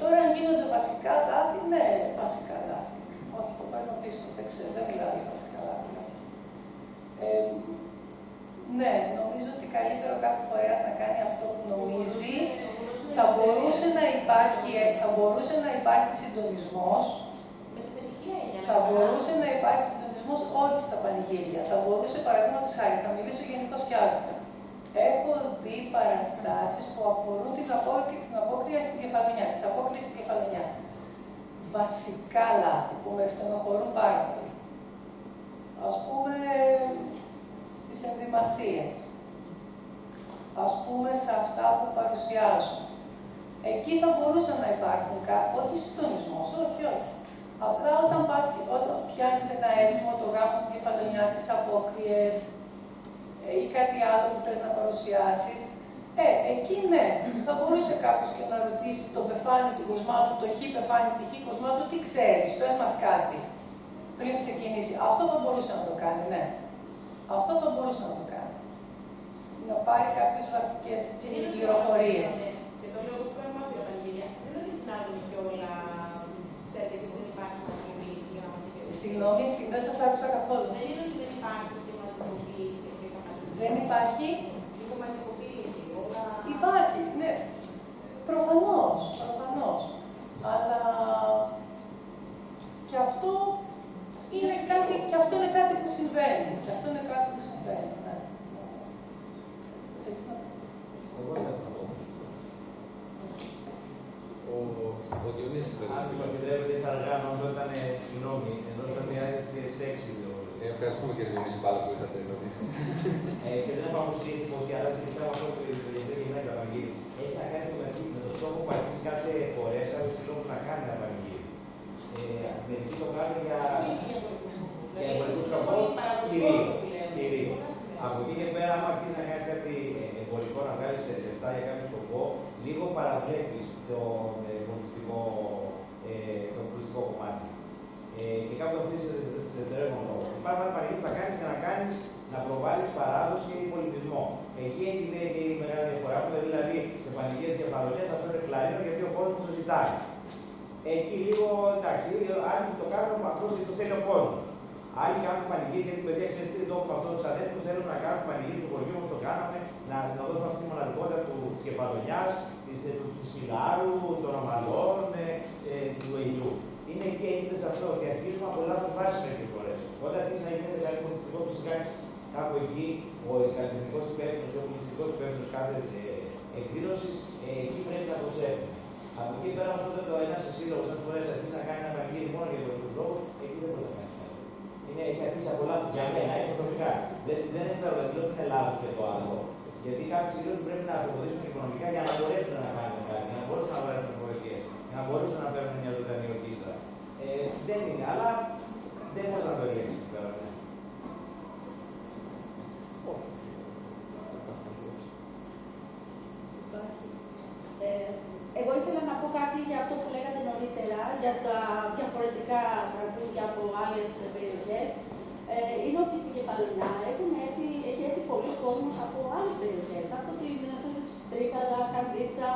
[SPEAKER 3] Τώρα αν γίνονται βασικά λάθη, ναι, βασικά λάθη. Όχι, το παίρνω πίσω, δεν ξέρω, δεν μιλάω για βασικά λάθη. Ναι, νομίζω ότι καλύτερο κάθε φορέας να κάνει αυτό που νομίζει. Θα μπορούσε να υπάρχει συντονισμός. Θα μπορούσε να υπάρχει συντονισμός πολιτισμός, όχι στα πανηγύρια. Θα μπορούσε, παραδείγματος χάρη, θα μιλήσω γενικώς κι άλιστα. Έχω δει παραστάσεις που αφορούν την απόκριση στην κεφαλονιά, της απόκρισης στην κεφαλονιά. Βασικά λάθη που με στενοχωρούν πάρα πολύ. Ας πούμε, στις ενδυμασίες. Ας πούμε, σε αυτά που παρουσιάζουν. Εκεί θα μπορούσαν να υπάρχουν όχι συντονισμός, όχι. Απλά όταν πιάνεις ένα έθιμο, το γάμο στην κεφαλονιά, τις απόκριες ή κάτι άλλο που θες να παρουσιάσεις, εκεί ναι, θα μπορούσε κάποιος και να ρωτήσει τον Πεφάνη του Κοσμάτου, το Χ Πεφάνη, τη Χ Κοσμάτου, τι ξέρεις, πες μας κάτι πριν ξεκινήσει. Αυτό θα μπορούσε να το κάνει, ναι. Αυτό θα μπορούσε να το κάνει. Να πάρει κάποιες βασικές πληροφορίες.
[SPEAKER 8] Και το λέω που έχουμε μάθει τα πανηγύρια, δεν είναι ότι συνάδουν και όλα, ξέρετε, ότι δεν υπάρχει μαζικοποίηση για να μας δικαιωθεί.
[SPEAKER 3] Συγγνώμη, δεν σας άκουσα καθόλου.
[SPEAKER 8] Δεν είναι ότι δεν υπάρχει και μαζικοποίηση και στα πανηγύρια.
[SPEAKER 3] Δεν υπάρχει.
[SPEAKER 8] Λίγο μαζικοποίηση, όλα.
[SPEAKER 3] Υπάρχει, ναι. Προφανώς. Αλλά και αυτό είναι κάτι που συμβαίνει. Ναι.
[SPEAKER 5] Ο Διονύσης δεν
[SPEAKER 9] αν μου επιτρέπετε, θα οργάνω όταν ήταν, συγγνώμη, ενώ ήταν μια έτσι σεξι.
[SPEAKER 5] Ευχαριστούμε κύριε Διονύση πάλι που ήρθατε να ρωτήσετε.
[SPEAKER 9] Και δεν έχω σύνθημα ότι αλλάζει και θέμα αυτό που η γυναίκα Βαγγέλη. Έχει να κάνει με το στόχο που αρχίζει κάθε φορέ, κάθε συλλόγο να κάνει ένα Βαγγέλη. Μερικοί το κάνουν για εμπορικού σκοπούς, κυρίως. Από εκεί και πέρα, άμα αρχίσει να κάνει κάτι εμπορικό, να βγάλει λεφτά για κάποιο σκοπό, λίγο παραβλέπει το πολιτιστικό κομμάτι. Και κάπου αφήσει σε δευτερεύον λόγο. Υπάρχουν άλλα πανηγύρια που θα κάνει για να να προβάλλει παράδοση ή πολιτισμό. Εκεί έγινε και η μεγάλη διαφορά που δηλαδή σε πανηγύρια και κεφαλονιές αυτό είναι κλαρίνο γιατί ο κόσμο το ζητάει. Εκεί λίγο εντάξει, άλλοι το κάνουν απλώ γιατί το θέλει ο κόσμο. Άλλοι κάνουν πανηγύρια γιατί παιδιά ξέρει τι το έχουμε αυτό του αδέρφου, θέλουν να κάνουν πανηγύρια του χωριού όπω το κάναμε, να δώσουμε αυτή τη μοναδικότητα τη κεφαλονιά, τη Φιλάρου, των Ομαλών, του Ελιού. Είναι εκεί έγινε σε αυτό και αρχίζουμε από λάθος βάση μερικές φορές. Όταν αρχίζει να γίνεται κάτι πολιτιστικό, φυσικά κάπου εκεί ο καλλιτεχνικός υπεύθυνος, ο πολιτιστικός υπεύθυνος κάθε εκδήλωση, εκεί πρέπει να προσέχουμε. Από εκεί πέρα όμως όταν ένας σύλλογος, ένας φορέας αρχίζει να κάνει ένα πανηγύρι μόνο για πολιτικούς λόγους, εκεί δεν μπορεί να κάνει κάτι. Έχει αρχίσει από λάθος για μένα, έτσι προσωπικά. Δεν έφερα ότι είναι λάθος και το άλλο. Γιατί κάποιοι σύλλογοι πρέπει να αποδείξουν οικονομικά για να μπορέσουν να κάνουν κάτι, για να μπορέσουν να βρουν φορολογίες, για να μπορέσουν να φέρουν μια ζωντανή ορκίστρα. Δεν είναι, αλλά δεν μπορεί να το ελέγξει πέρα.
[SPEAKER 10] Εγώ ήθελα να πω κάτι για αυτό που λέγατε νωρίτερα, για τα διαφορετικά τραγούδια από άλλες περιοχές. Είναι ότι στην Κεφαλονιά έχει έρθει πολλοί κόσμος από άλλες περιοχές, από την Τρίκαλα, Καρδίτσα,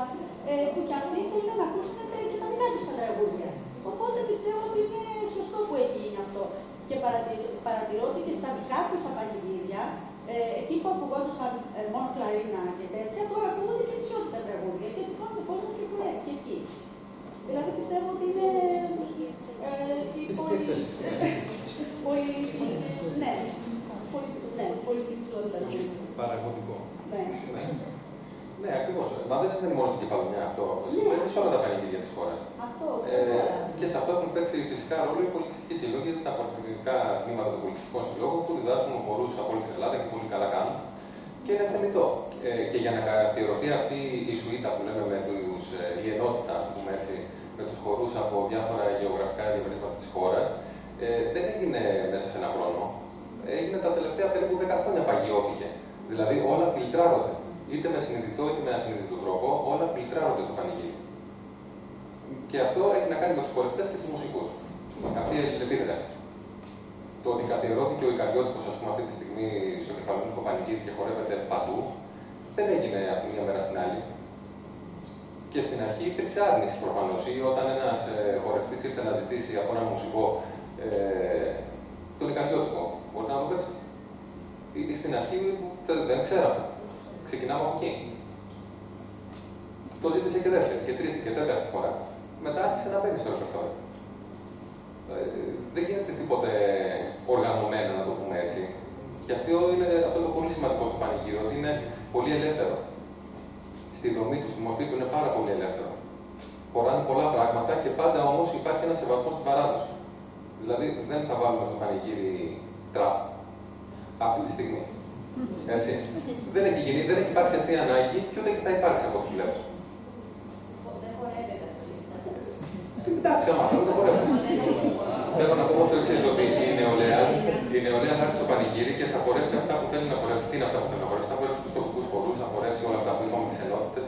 [SPEAKER 10] που κι αυτοί θέλουν να ακούσουν και τα δικά τους τα τραγούδια. Οπότε πιστεύω ότι είναι σωστό που έχει γίνει αυτό. Και παρατηρώ ότι και στα δικά τους τα πανηγύρια, εκεί που ακουγόντουσαν μόνο κλαρίνα και τέτοια, τώρα ακούγονται και ισότητα τραγούδια και σηκώνουν τον κόσμο και χορεύει και εκεί. Δηλαδή πιστεύω ότι είναι πολιτικότητα.
[SPEAKER 5] Παραγωγικό.
[SPEAKER 10] Ναι.
[SPEAKER 5] Ναι, ακριβώς. Μα δεν συμβαίνει μόνο στην Κεφαλονιά αυτό. Συμβαίνει σε όλα τα πανηγύρια της χώρας. Και σε αυτό έχουν παίξει φυσικά ρόλο οι πολιτιστικοί σύλλογοι, τα πολιτιστικά τμήματα των πολιτιστικών συλλόγων που διδάσκουν χορούς από όλη την Ελλάδα και πολύ καλά κάνουν. Και είναι θεμιτό. Και για να καθιερωθεί αυτή η σουίτα που λέμε η ενότητα, ας πούμε έτσι, με τους χορούς από διάφορα γεωγραφικά διαμερίσματα της χώρας, δεν έγινε μέσα σε ένα χρόνο. Έγινε τα τελευταία περίπου 10 χρόνια παγιώθηκε. Δηλαδή όλα φιλτράρονται. Είτε με συνειδητό είτε με ασυνειδητό τρόπο, όλα φιλτράρονται στο πανηγύρι. Και αυτό έχει να κάνει με τους χορευτές και τους μουσικούς. Αυτή η αλληλεπίδραση. Το ότι καθιερώθηκε ο Ικαριώτικος, ας πούμε, αυτή τη στιγμή στο κεφαλονικό πανηγύρι και χορεύεται παντού, δεν έγινε από τη μία μέρα στην άλλη. Και στην αρχή υπήρξε άρνηση προφανώς. Ή όταν ένας χορευτής ήρθε να ζητήσει από έναν μουσικό τον Ικαριώτικο, μπορείτε να το παίξει. Στην αρχή δεν ξέραμε. Ξεκινάμε από εκεί. Το ζήτησε και δεύτερη, και τρίτη, και τέταρτη φορά. Μετά άρχισε να μπαίνει στο ρεπερτόριο. Δεν γίνεται τίποτε οργανωμένο. πολύ ελεύθερο. Στη δομή του, στη μορφή του είναι πάρα πολύ ελεύθερο. Χωράνε πολλά πράγματα και πάντα όμως υπάρχει ένα σεβασμό στην παράδοση. Δηλαδή δεν θα βάλουμε στο πανηγύρι τραπ αυτή τη στιγμή. Έτσι. Δεν έχει γίνει, δεν έχει υπάρξει αυτή η ανάγκη και ούτε θα υπάρξει από ό,τι βλέπω.
[SPEAKER 7] Δεν χορεύεται αυτό.
[SPEAKER 5] Εντάξει, άμα δεν το χορεύουμε. Θέλω να πω όμως το εξής, ότι η νεολαία θα έρθει στο πανηγύρι και θα χορέψει αυτά που θέλει να χορέψει. Τι είναι αυτά που θέλει να χορέψει? Θα χορέψει τους τοπικούς χορούς, θα χορέψει όλα αυτά που είπαμε τις ενότητες.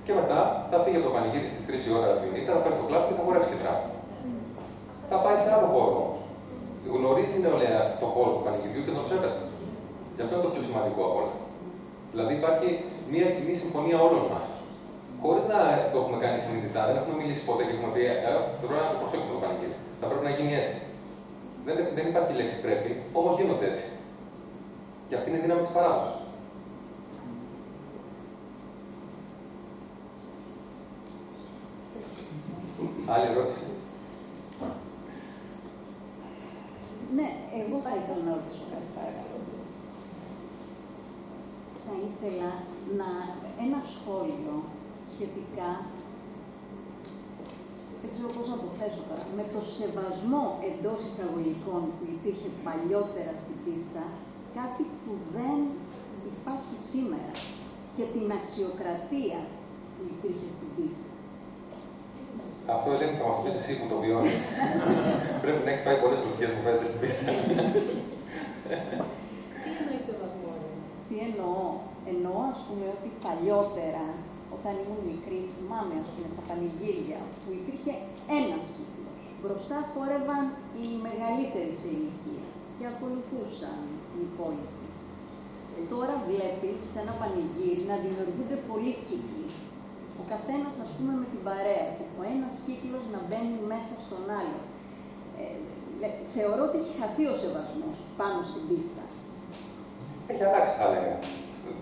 [SPEAKER 5] Και μετά θα φύγει από το πανηγύρι στις 3 η ώρα τη νύχτα, θα πάει στο κλαμπ και θα χορέψει και τραπ. Θα πάει σε άλλο χώρο όμως. Γνωρίζει η νεολαία το χώρο του πανηγυριού και τον σέβεται. Γι' αυτό είναι το πιο σημαντικό από όλα. Δηλαδή υπάρχει μια κοινή συμφωνία όλων μας. Χωρίς να το έχουμε κάνει συνειδητά, δεν έχουμε μιλήσει ποτέ και έχουμε πει πρέπει να το προσέξουμε το πανηγύρι. Θα πρέπει να γίνει έτσι. Δεν υπάρχει λέξη πρέπει, όμως γίνονται έτσι. Και αυτή είναι η δύναμη της παράδοσης. Άλλη ερώτηση?
[SPEAKER 4] Ναι, εγώ θα ήθελα να ρωτήσω κάτι παρακαλώ. Θα ήθελα ένα σχόλιο σχετικά, δεν ξέρω πώς να το θέσω τώρα, με το σεβασμό εντός εισαγωγικών που υπήρχε παλιότερα στην πίστα, κάτι που δεν υπάρχει σήμερα, και την αξιοκρατία που υπήρχε στην πίστα.
[SPEAKER 5] Αυτό Ελένη θα μας το πεις εσύ που το βιώνεις. Πρέπει να έχεις πάει πολλές κλωτσιές που φέρετε στην πίστα.
[SPEAKER 3] Τι εννοεί σεβασμό?
[SPEAKER 4] Τι εννοώ? Εννοώ, ας πούμε, ότι παλιότερα, όταν ήμουν μικρή, θυμάμαι, ας πούμε, στα πανηγύρια, που υπήρχε ένας κύκλος. Μπροστά χόρευαν οι μεγαλύτεροι σε ηλικία και ακολουθούσαν οι υπόλοιποι. Τώρα βλέπεις σε ένα πανηγύρι να δημιουργούνται πολλοί κύκλοι. Ο καθένας, ας πούμε, με την παρέα του. Ο ένας κύκλος να μπαίνει μέσα στον άλλο. Θεωρώ ότι έχει χαθεί ο σεβασμός πάνω στην πίστα.
[SPEAKER 5] Έχει αλλάξει, θα έλεγα.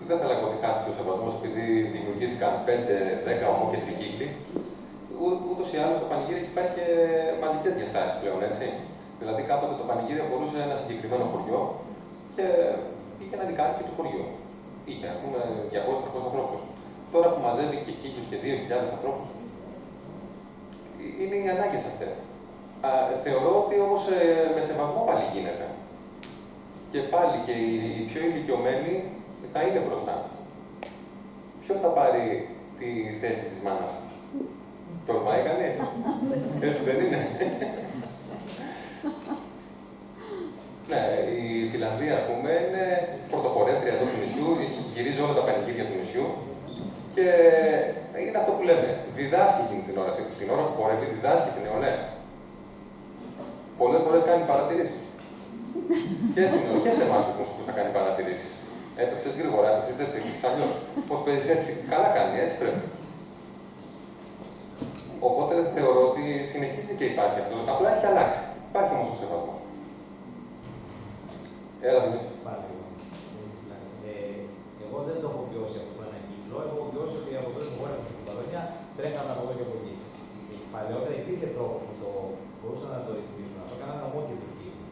[SPEAKER 5] Δεν θα λέγω ότι χάθηκε ο σεβασμός επειδή δημιουργήθηκαν 5-10 ομόκεντροι κύκλοι. Ούτως ή άλλως το πανηγύρι έχει πάρει και μαζικές διαστάσεις πλέον, έτσι. Δηλαδή κάποτε το πανηγύρι αφορούσε ένα συγκεκριμένο χωριό και είχε έναν οικάρχη του χωριού. Είχε, ας πούμε, 200-300 ανθρώπους. Τώρα που μαζεύει και 1.000 και 2.000 ανθρώπους, είναι οι ανάγκες αυτές. Θεωρώ ότι όμως με σεβασμό πάλι γίνεται. Και πάλι και οι πιο ηλικιωμένοι θα είναι μπροστά. Ποιος θα πάρει τη θέση της μάνας? Τολμάει κανείς? Έτσι δεν είναι? Ναι, η Φιλανδία, ας πούμε, είναι πρωτοπορεύτρια εδώ του νησιού, γυρίζει όλα τα πανηγύρια του νησιού και είναι αυτό που λέμε. Διδάσκει εκείνη την ώρα. Την ώρα που χορεύει, διδάσκει την νεολαία. Πολλές φορές κάνει παρατηρήσεις. Και σε εμάς τους μουσικούς θα κάνει παρατηρήσεις. Έπαιξες γρήγορα, έπαιξες έτσι, έπαιξες αλλιώς. Πώς παίζεις έτσι, καλά κάνει, έτσι πρέπει. Οπότε θεωρώ ότι συνεχίζει και υπάρχει αυτό. Απλά έχει αλλάξει. Υπάρχει όμως ο σεβασμός. Έλα, Δημήτρη.
[SPEAKER 9] Εγώ δεν το έχω βιώσει από ένα κύκλο. Έχω βιώσει ότι από τότε που γόρευα στην Παλαιότητα τρέχαμε από εδώ και από εκεί. Παλαιότερα υπήρχε τρόπο που μπορούσαν να το ρυθμίσουν. Αυτό κάνανε ομόκεντρους κύκλους.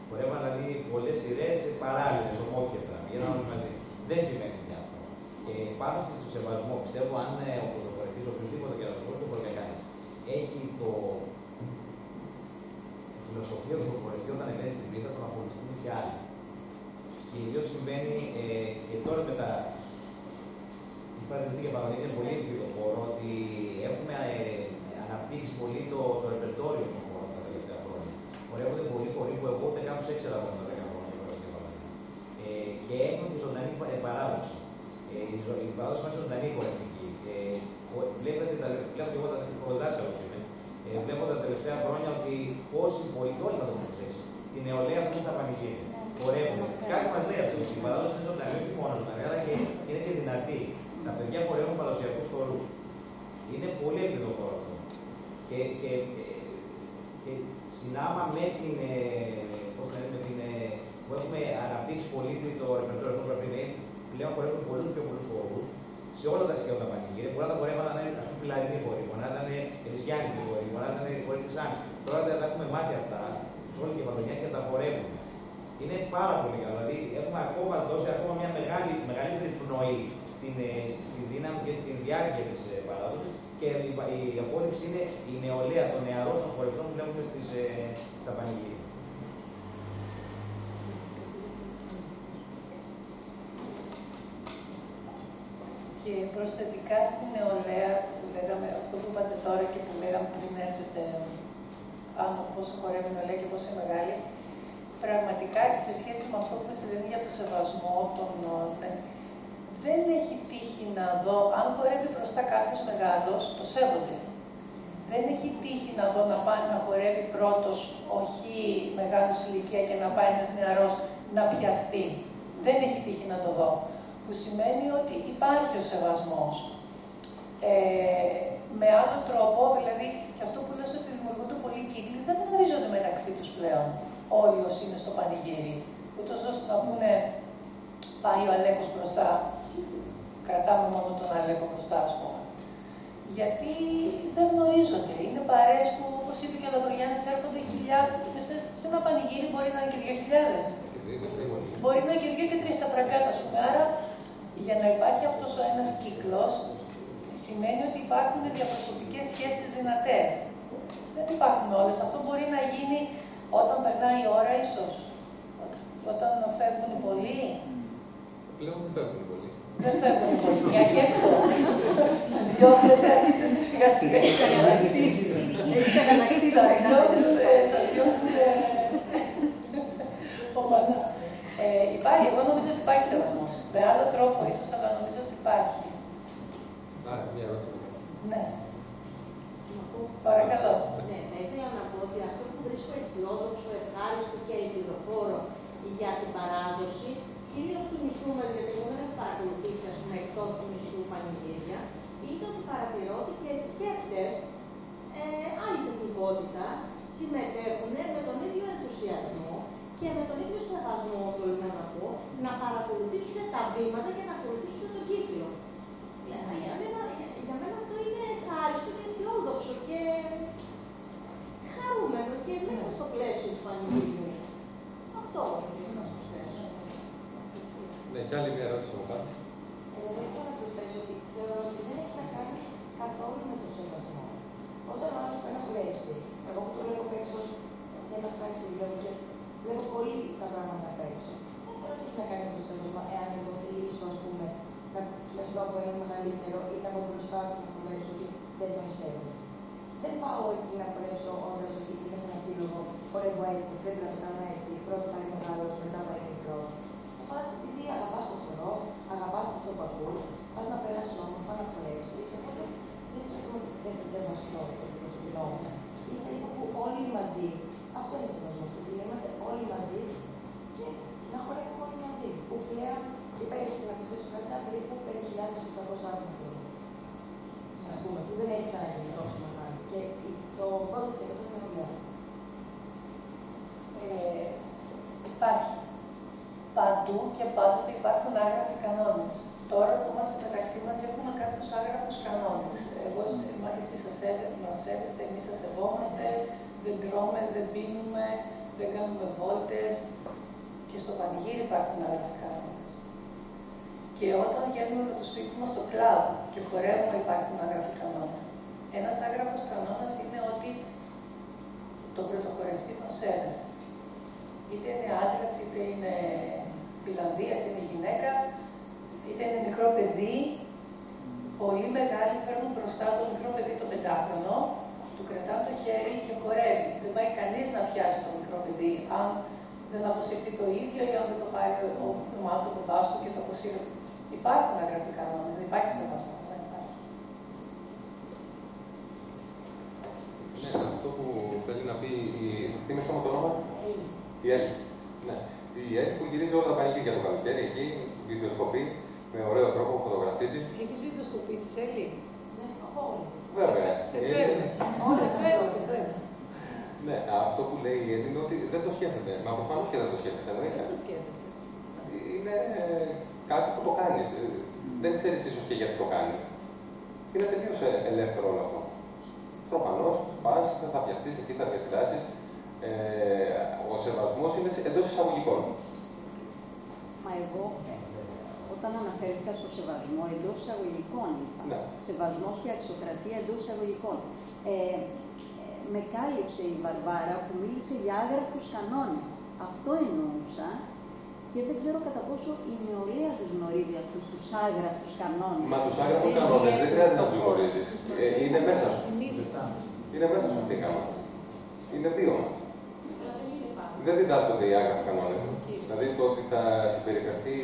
[SPEAKER 9] Χορεύαν δηλαδή πολλές σειρές παράλληλες, ομόκεντρα. Γίνανε όλοι μαζί. Δεν σημαίνει πια αυτό. Πάνω στο σεβασμό, πιστεύω, αν ο πρωτοπορευτής, οποιοδήποτε και να το μπορεί να κάνει, έχει τη φιλοσοφία του πρωτοπορευτή όταν εμένει στην πίστα, τον ακολουθούν και άλλοι. Και ιδίως συμβαίνει και τώρα με τα. Η φαντασία και Παναγία είναι πολύ πληροφόρο ότι έχουμε αναπτύξει πολύ το ρεπερτόριο των χώρων τα τελευταία χρόνια. Χορεύονται πολλοί χωρί που εγώ ούτε καν του ήξερα από τα 10 χρόνια και έχουμε και ζωντανή παράδοση. Η παράδοση μας είναι ζωντανή χορευτική. Βλέπετε και εγώ τα δάσκαλο είμαι. Βλέπω τα τελευταία χρόνια ότι όσοι πολλοί, όλοι θα το προσέξουν, τη νεολαία που είναι στα πανηγύρια. Χορεύουν. Κάτι μας λέει αυτό. Η παράδοση είναι ζωντανή, όχι μόνο ζωντανή, αλλά και είναι και δυνατή. Τα παιδιά χορεύουν παραδοσιακούς χορούς. Είναι πολύ ελπιδοφόρο αυτό. Και συνάμα με την. Πώς θα λέμε, που έχουμε αναπτύξει πολύ το ρεπερτόριο αυτό που πρέπει να είναι. Πλέον χορεύουν πολλούς πιο πολλούς χορούς σε όλα τα σχεδόν τα πανηγύρια. Πολλά τα χορεύαν να είναι πιλαρινοί χοροί, μπορεί να ήταν Ελισιάνικοι χοροί, μπορεί να ήταν χοροί της Άννης. Τώρα τα έχουμε μάθει αυτά σε όλη την Παντονιά και τα χορεύουν. Είναι πάρα πολύ καλό. Δηλαδή, έχουμε ακόμα δώσει ακόμα μια μεγαλύτερη πνοή στην δύναμη και στην διάρκεια της παράδοσης. Και η απόρριψη είναι η νεολαία των νεαρών των χορευτών που βλέπουμε στα πανηγύρια.
[SPEAKER 3] Και προσθετικά στην νεολαία, που λέγαμε, αυτό που είπατε τώρα και που λέγαμε πριν έρθετε, πόσο χορεύει η νεολαία και πόσο είναι μεγάλη, πραγματικά και σε σχέση με αυτό που με συμβαίνει για το σεβασμό των. Δεν έχει τύχει να δω, αν χορεύει μπροστά κάποιος μεγάλος, το σέβονται. Δεν έχει τύχει να δω να πάει να χορεύει πρώτος, όχι μεγάλος ηλικία και να πάει ένας νεαρός να πιαστεί. Δεν έχει τύχει να το δω. Που σημαίνει ότι υπάρχει ο σεβασμός. Με άλλο τρόπο, δηλαδή, και αυτό που λες ότι δημιουργούνται πολλοί κύκλοι, δεν γνωρίζονται μεταξύ τους πλέον όλοι όσοι είναι στο πανηγύρι. Ούτως ώστε να πούνε, πάει ο Αλέκος μπροστά, κρατάμε μόνο τον Αλέκο μπροστά, ας πούμε. Γιατί δεν γνωρίζονται. Είναι παρέες που, όπως είπε και ο Λαβρογιάννης, έρχονται χιλιάδες. Σε ένα πανηγύρι μπορεί να είναι και 2.000. Μπορεί να είναι και 2 και 3 στα φραγκάτα, ας πούμε. Άρα, για να υπάρχει αυτός ο ένας κύκλος, σημαίνει ότι υπάρχουν διαπροσωπικές σχέσεις δυνατές. Δεν υπάρχουν όλες. Αυτό μπορεί να γίνει όταν περνάει η ώρα, ίσως. Όταν φεύγουν οι πολλοί.
[SPEAKER 5] Πλέον δεν φεύγουν οι πολλοί.
[SPEAKER 3] Δεν φεύγουν οι πολλοί. Μια και έξω. Τους διώχνετε, αρχίζετε σιγά σιγά. Σας διώχνετε ομαλά. Υπάρχει, εγώ νομίζω ότι υπάρχει σεβασμός. Με άλλο τρόπο ίσως, αλλά νομίζω ότι υπάρχει.
[SPEAKER 5] Μια ερώτηση.
[SPEAKER 3] Ναι. Παρακαλώ.
[SPEAKER 11] Ναι, ήθελα να πω ότι αυτό που βρίσκω αισιόδοξο, ευχάριστο και ελπιδοφόρο για την παράδοση, κυρίως του νησιού μας, γιατί εγώ δεν έχω παρακολουθήσει, ας πούμε, εκτός του νησιού πανηγύρια, είναι ότι παρατηρώ ότι και επισκέπτες άλλης εθνικότητας συμμετέχουν με τον ίδιο ενθουσιασμό και με τον ίδιο σεβασμό, τολμώ να πω, να παρακολουθήσουν τα βήματα και να ακολουθήσουν τον κύκλο. Για μένα αυτό είναι ευχάριστο και αισιόδοξο και χαρούμενο και μέσα στο πλαίσιο του πανηγύριου. Αυτό θέλω να προσθέσω.
[SPEAKER 5] Ναι, και άλλη μια ερώτηση μου κάνει.
[SPEAKER 12] Εγώ θέλω να προσθέσω ότι θεωρώ ότι δεν έχει να κάνει καθόλου με το σεβασμό. Όταν ο άλλος πάει να χορέψει, εγώ που το λέω απ' έξω σε ένα site που βλέπω πολύ τα πράγματα απ' έξω. Δεν θέλω ότι έχει να κάνει με το σεβασμό, εάν εγώ θελήσω, ας πούμε, να πιαστώ από ένα μεγαλύτερο ή να πω μπροστά του να χορέψω ότι δεν τον σέβω. Δεν πάω εκεί να χορέψω όντας ότι είμαι σε ένα σύλλογο, χορεύω έτσι, πρέπει να το κάνω έτσι, πρώτα πάει μεγάλος, μετά πάει μικρός. Πας επειδή αγαπάς τον χορό, αγαπάς αυτό που ακούς, πας να περάσεις όμορφα, να χορέψεις, οπότε δεν σημαίνει ότι δεν θα σεβαστώ το μπροστινό μου. Ίσα ίσα που όλοι μαζί, αυτό είναι σεβασμό, ότι είμαστε όλοι μαζί και να χορεύουμε όλοι μαζί. Που πλέον και πέρυσι να προσθέσω κάτι περίπου 5.800 άνθρωποι. Ας πούμε, που δεν έχει ξαναγίνει τόσο μεγάλο. Και το 80% είναι νεολαία.
[SPEAKER 3] Υπάρχει. Παντού και πάντοτε υπάρχουν άγραφοι κανόνες. Τώρα που είμαστε μεταξύ μας έχουμε κάποιους άγραφους κανόνες. Εσείς μας σέβεστε, εμείς σας σεβόμαστε, δεν τρώμε, δεν πίνουμε, δεν κάνουμε βόλτες. Και στο πανηγύρι υπάρχουν άγραφοι κανόνες. Και όταν βγαίνουμε με το σπίτι μας στο κλαμπ και χορεύουμε υπάρχουν άγραφοι κανόνες. Ένας άγραφος κανόνας είναι ότι τον πρωτοχορευτή τον σέβεσαι. Είτε είναι άντρας, είτε είναι Φιλανδία, είτε είναι γυναίκα, είτε είναι μικρό παιδί. Πολύ μεγάλοι φέρνουν μπροστά το μικρό παιδί το 5χρονο, του κρατάνε το χέρι και χορεύει. Δεν πάει κανείς να πιάσει το μικρό παιδί, αν δεν αποσυρθεί το ίδιο ή αν δεν το πάρει ο μάτο του μπάσκο και το αποσύρει. Υπάρχουν άγραφοι κανόνες, δεν υπάρχει σεβασμό.
[SPEAKER 5] Ναι, αυτό που θέλει να πει, θύμισα με το όνομα, η Έλλη. Ναι. Η Έλλη που γυρίζει όλα τα πανηγύρια το καλοκαίρι, εκεί, βιντεοσκοπεί, με ωραίο τρόπο, φωτογραφίζει.
[SPEAKER 3] Έχεις βιντεοσκοπήσεις, Έλλη?
[SPEAKER 12] Ναι, από όλοι.
[SPEAKER 5] Βέβαια.
[SPEAKER 3] Σε θέλω.
[SPEAKER 5] Ναι, αυτό που λέει η Έλλη είναι ότι δεν το σκέφτεται. Μα προφανώς και δεν το σκέφτεσαι, εννοείται.
[SPEAKER 3] Δεν το σκέφτεσαι.
[SPEAKER 5] Είναι κάτι που το κάνεις. Δεν ξέρεις ίσως και γιατί το κάνεις. Είναι τελείως ελεύθερο όλο αυτό. Προφανώς, πας, θα πιαστείς εκεί, θα διασκεδάσεις. Ο σεβασμός είναι εντός εισαγωγικών.
[SPEAKER 4] Μα εγώ, όταν αναφέρθηκα στο σεβασμό εντός εισαγωγικών, είπα.
[SPEAKER 5] Ναι.
[SPEAKER 4] Σεβασμός και αξιοκρατία εντός εισαγωγικών. Με κάλυψε η Βαρβάρα που μίλησε για άγραφους κανόνες. Αυτό εννοούσα και δεν ξέρω κατά πόσο η νεολαία τους γνωρίζει αυτούς τους άγραφους κανόνες.
[SPEAKER 5] Μα τους άγραφους κανόνες δεν χρειάζεται να τους γνωρίζεις. Είναι μέσα σου. Είναι μέσα σου αυτοί οι κανόνες. Είναι βίωμα. Δεν διδάσκονται οι άγραφοι κανόνες. Δηλαδή το ότι θα συμπεριφερθεί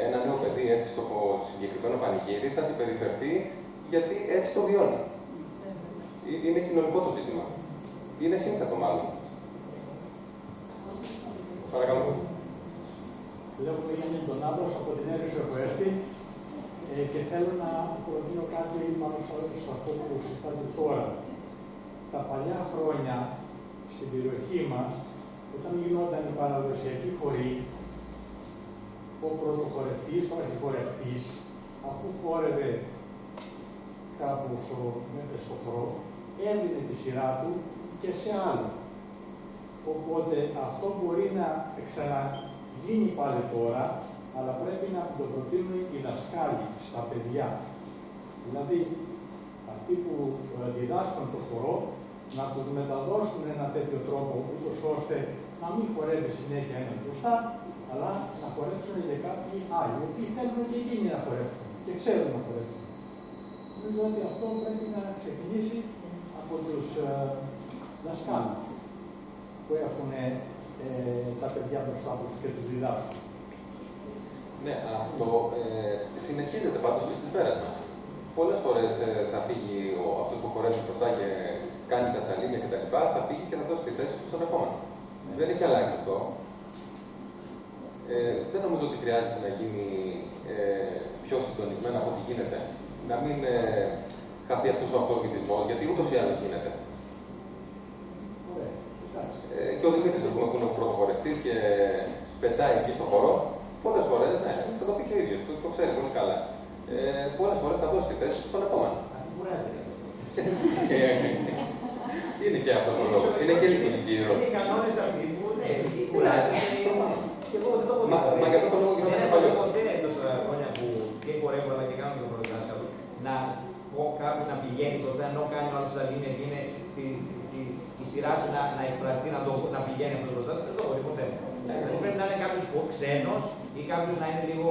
[SPEAKER 5] ένα νέο παιδί έτσι στο συγκεκριμένο πανηγύρι θα συμπεριφερθεί γιατί έτσι το βιώνει. Είναι κοινωνικό το ζήτημα. Είναι σύνθετο μάλλον. Παρακαλώ.
[SPEAKER 13] Λέγομαι Γιάννη Ντονάδος από την Έρηση Εφοέστη και θέλω να προτείνω κάτι μάλλον σε αυτό που συζητάτε τώρα. Τα παλιά χρόνια στην περιοχή μας, όταν γινόταν η παραδοσιακή χορή, ο πρωτοχορευτής, ο αρχιχορευτής, αφού χόρευε κάπου μέχρι στο χορό, έδινε τη σειρά του και σε άλλο. Οπότε αυτό μπορεί να ξαναγίνει πάλι τώρα, αλλά πρέπει να το προτείνουν οι δασκάλοι στα παιδιά. Δηλαδή, αυτοί που διδάσκουν το χορό, να τους μεταδώσουν ένα τέτοιο τρόπο, ούτως ώστε να μην χορεύει συνέχεια ένα μπροστά, αλλά να χορέψουν και κάποιοι άλλοι, οι οποίοι θέλουν και εκείνοι να χορέψουν και ξέρουν να χορέψουν. Νομίζω ότι αυτό πρέπει να ξεκινήσει από τους δασκάλους που έχουν τα παιδιά μπροστά τους και τους διδάσκουν.
[SPEAKER 5] Ναι, αυτό συνεχίζεται πάντως και στις μέρες μας. Πολλές φορές θα φύγει αυτός που χορεύει μπροστά και κάνει τα τσαλίνια κτλ. Θα φύγει και θα δώσει τη θέση του στον επόμενο. Δεν έχει αλλάξει αυτό. Δεν νομίζω ότι χρειάζεται να γίνει πιο συντονισμένα από ό,τι γίνεται. Να μην χαθεί αυτός ο αυτορμητισμός, γιατί ούτως ή άλλως γίνεται. Και ο Δημήτρης, που είναι ο πρωτοχορευτής και πετάει εκεί στο χώρο, πολλές φορές, ναι, θα το πει και ο ίδιος, το ξέρει πολύ καλά. Πολλές φορές θα δώσει τη θέση στον επόμενο. Είναι και αυτός ο λόγος. Είναι και λειτουργική η ρόλη.
[SPEAKER 9] Είναι οι κανόνες αυτοί που κουράζεται.
[SPEAKER 5] Μα για αυτό το λόγο γινόταν παλιό.
[SPEAKER 9] Ποτέ τόσα χρόνια που και χορεύω αλλά και κάνω το πρωτοδάσκαλο, να πω κάποιος να πηγαίνει σωστά, ενώ κάνει ο άλλος σαλίνια και είναι η σειρά του να εκφραστεί, να πηγαίνει αυτό μπροστά, δεν το έχω ποτέ. Πρέπει να είναι κάποιος ξένος ή κάποιος να είναι λίγο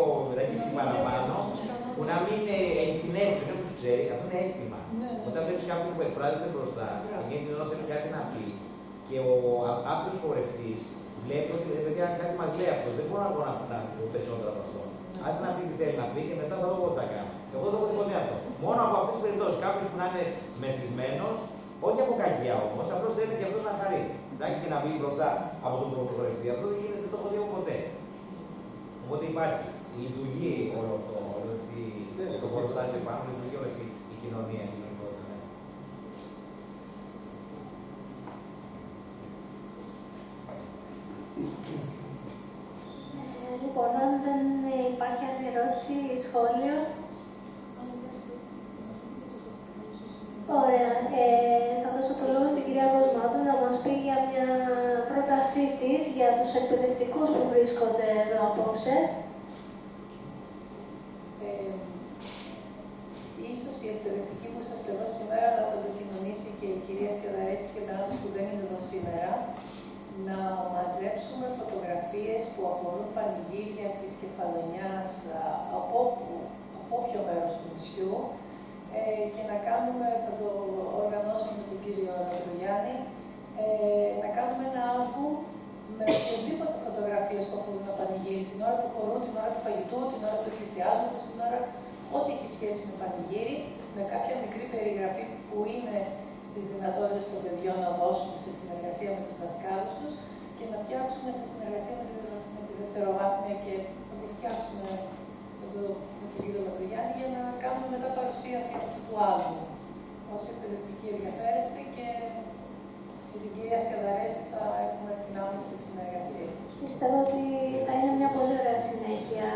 [SPEAKER 9] παραπάνω, που να μην έχει την αίσθηση, δεν τους ξέρει, αυτό είναι αίσθημα. Όταν βλέπεις κάποιον που εκφράζεται μπροστά, εκείνη την ώρα θέλει κάτι να πει, και ο άπλος χορευτής βλέπει ότι παιδιά κάτι μας λέει αυτό, δεν μπορώ να πω περισσότερο από αυτό. Άσε να πει τι θέλει να πει και μετά θα δω εγώ τι θα κάνω. Εγώ δεν έχω τίποτε αυτό. Μόνο από αυτές τις περιπτώσεις, κάποιος που να είναι μεθυσμένος, όχι από κακία όμως, απλώς θέλει και αυτό να χαρεί. Εντάξει, και να βγει μπροστά από τον πρωτοχορευτή. Αυτό δεν γίνεται, δεν το έχω δει ποτέ. Οπότε υπάρχει η λειτουργεί όλο αυτό, το προστάσιο πάνω, λειτουργεί όλη η κοινωνία.
[SPEAKER 1] Λοιπόν, αν δεν υπάρχει άλλη ερώτηση ή σχόλιο. Ωραία. Θα δώσω το λόγο στην κυρία Κοσμάτου να μας πει για μια πρότασή της για τους εκπαιδευτικούς που βρίσκονται εδώ απόψε.
[SPEAKER 3] Ίσως οι εκπαιδευτικοί που είσαστε εδώ σήμερα να θα το κοινωνήσει και η κυρία Σκεδαρέση και τα άλλους που δεν είναι εδώ σήμερα, να μαζέψουμε φωτογραφίες που αφορούν πανηγύρια της Κεφαλονιάς από όποιο μέρος του νησιού και να κάνουμε, θα το οργανώσουμε με τον κύριο Λατρογιάννη, να κάνουμε ένα άλμπου με οποιασδήποτε φωτογραφίες που αφορούν ένα πανηγύρι, την ώρα του χορού, την ώρα του φαγητού, την ώρα του εκκλησιάσματος, την ώρα ό,τι έχει σχέση με πανηγύρι, με κάποια μικρή περιγραφή που είναι στις δυνατότητες των παιδιών να δώσουν σε συνεργασία με τους δασκάλους τους και να φτιάξουμε σε συνεργασία με τη δευτεροβάθμια και θα το φτιάξουμε με τον κύριο Λατρογιάννη για να κάνουμε μετά παρουσίαση αυτού του άλλου. Όσοι εκπαιδευτικοί ενδιαφέρεστε και με την κυρία Σκεδαρέση θα έχουμε την άμεση συνεργασία.
[SPEAKER 1] Πιστεύω ότι θα είναι μια πολύ ωραία συνέχεια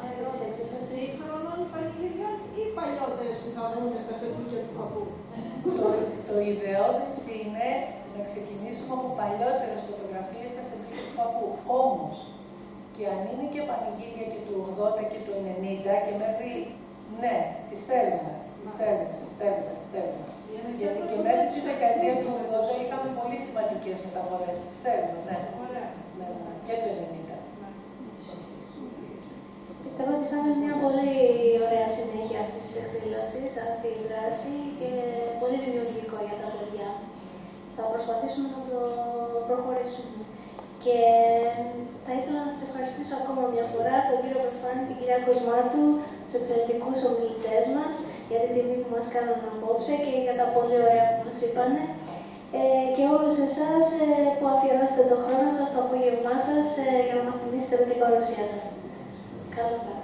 [SPEAKER 1] αυτής της έκθεσης.
[SPEAKER 6] Σύγχρονων πανηγυριών ή παλιότερες που θα βγουν στα σεντούκια του παππού.
[SPEAKER 3] Το ιδεώδες είναι να ξεκινήσουμε από παλιότερες φωτογραφίες στα σεμплίκια του παππού. Όμως, και αν είναι και πανηγύρια και του 80 και του 90 και μέχρι, ναι, τις θέλουμε. Γιατί και μέχρι τη δεκαετία του 80 είχαμε πολύ σημαντικές μεταφορές. Τις θέλουμε, ναι. Και το 90.
[SPEAKER 1] Πιστεύω ότι θα είναι μια πολύ ωραία συνέχεια αυτής της εκδήλωσης, αυτή η δράση και πολύ δημιουργικό για τα παιδιά. Θα προσπαθήσουμε να το προχωρήσουμε. Και θα ήθελα να σας ευχαριστήσω ακόμα μια φορά τον κύριο Πεφάνη, την κυρία Κοσμάτου, τους εξαιρετικούς ομιλητές μας, για την τιμή που μας κάνουν απόψε και για τα πολύ ωραία που μας είπανε. Και όλους εσάς που αφιερώσετε τον χρόνο σας, το απόγευμά σας, για να μας τιμήσετε με την παρουσία σας. Καλό βράδυ.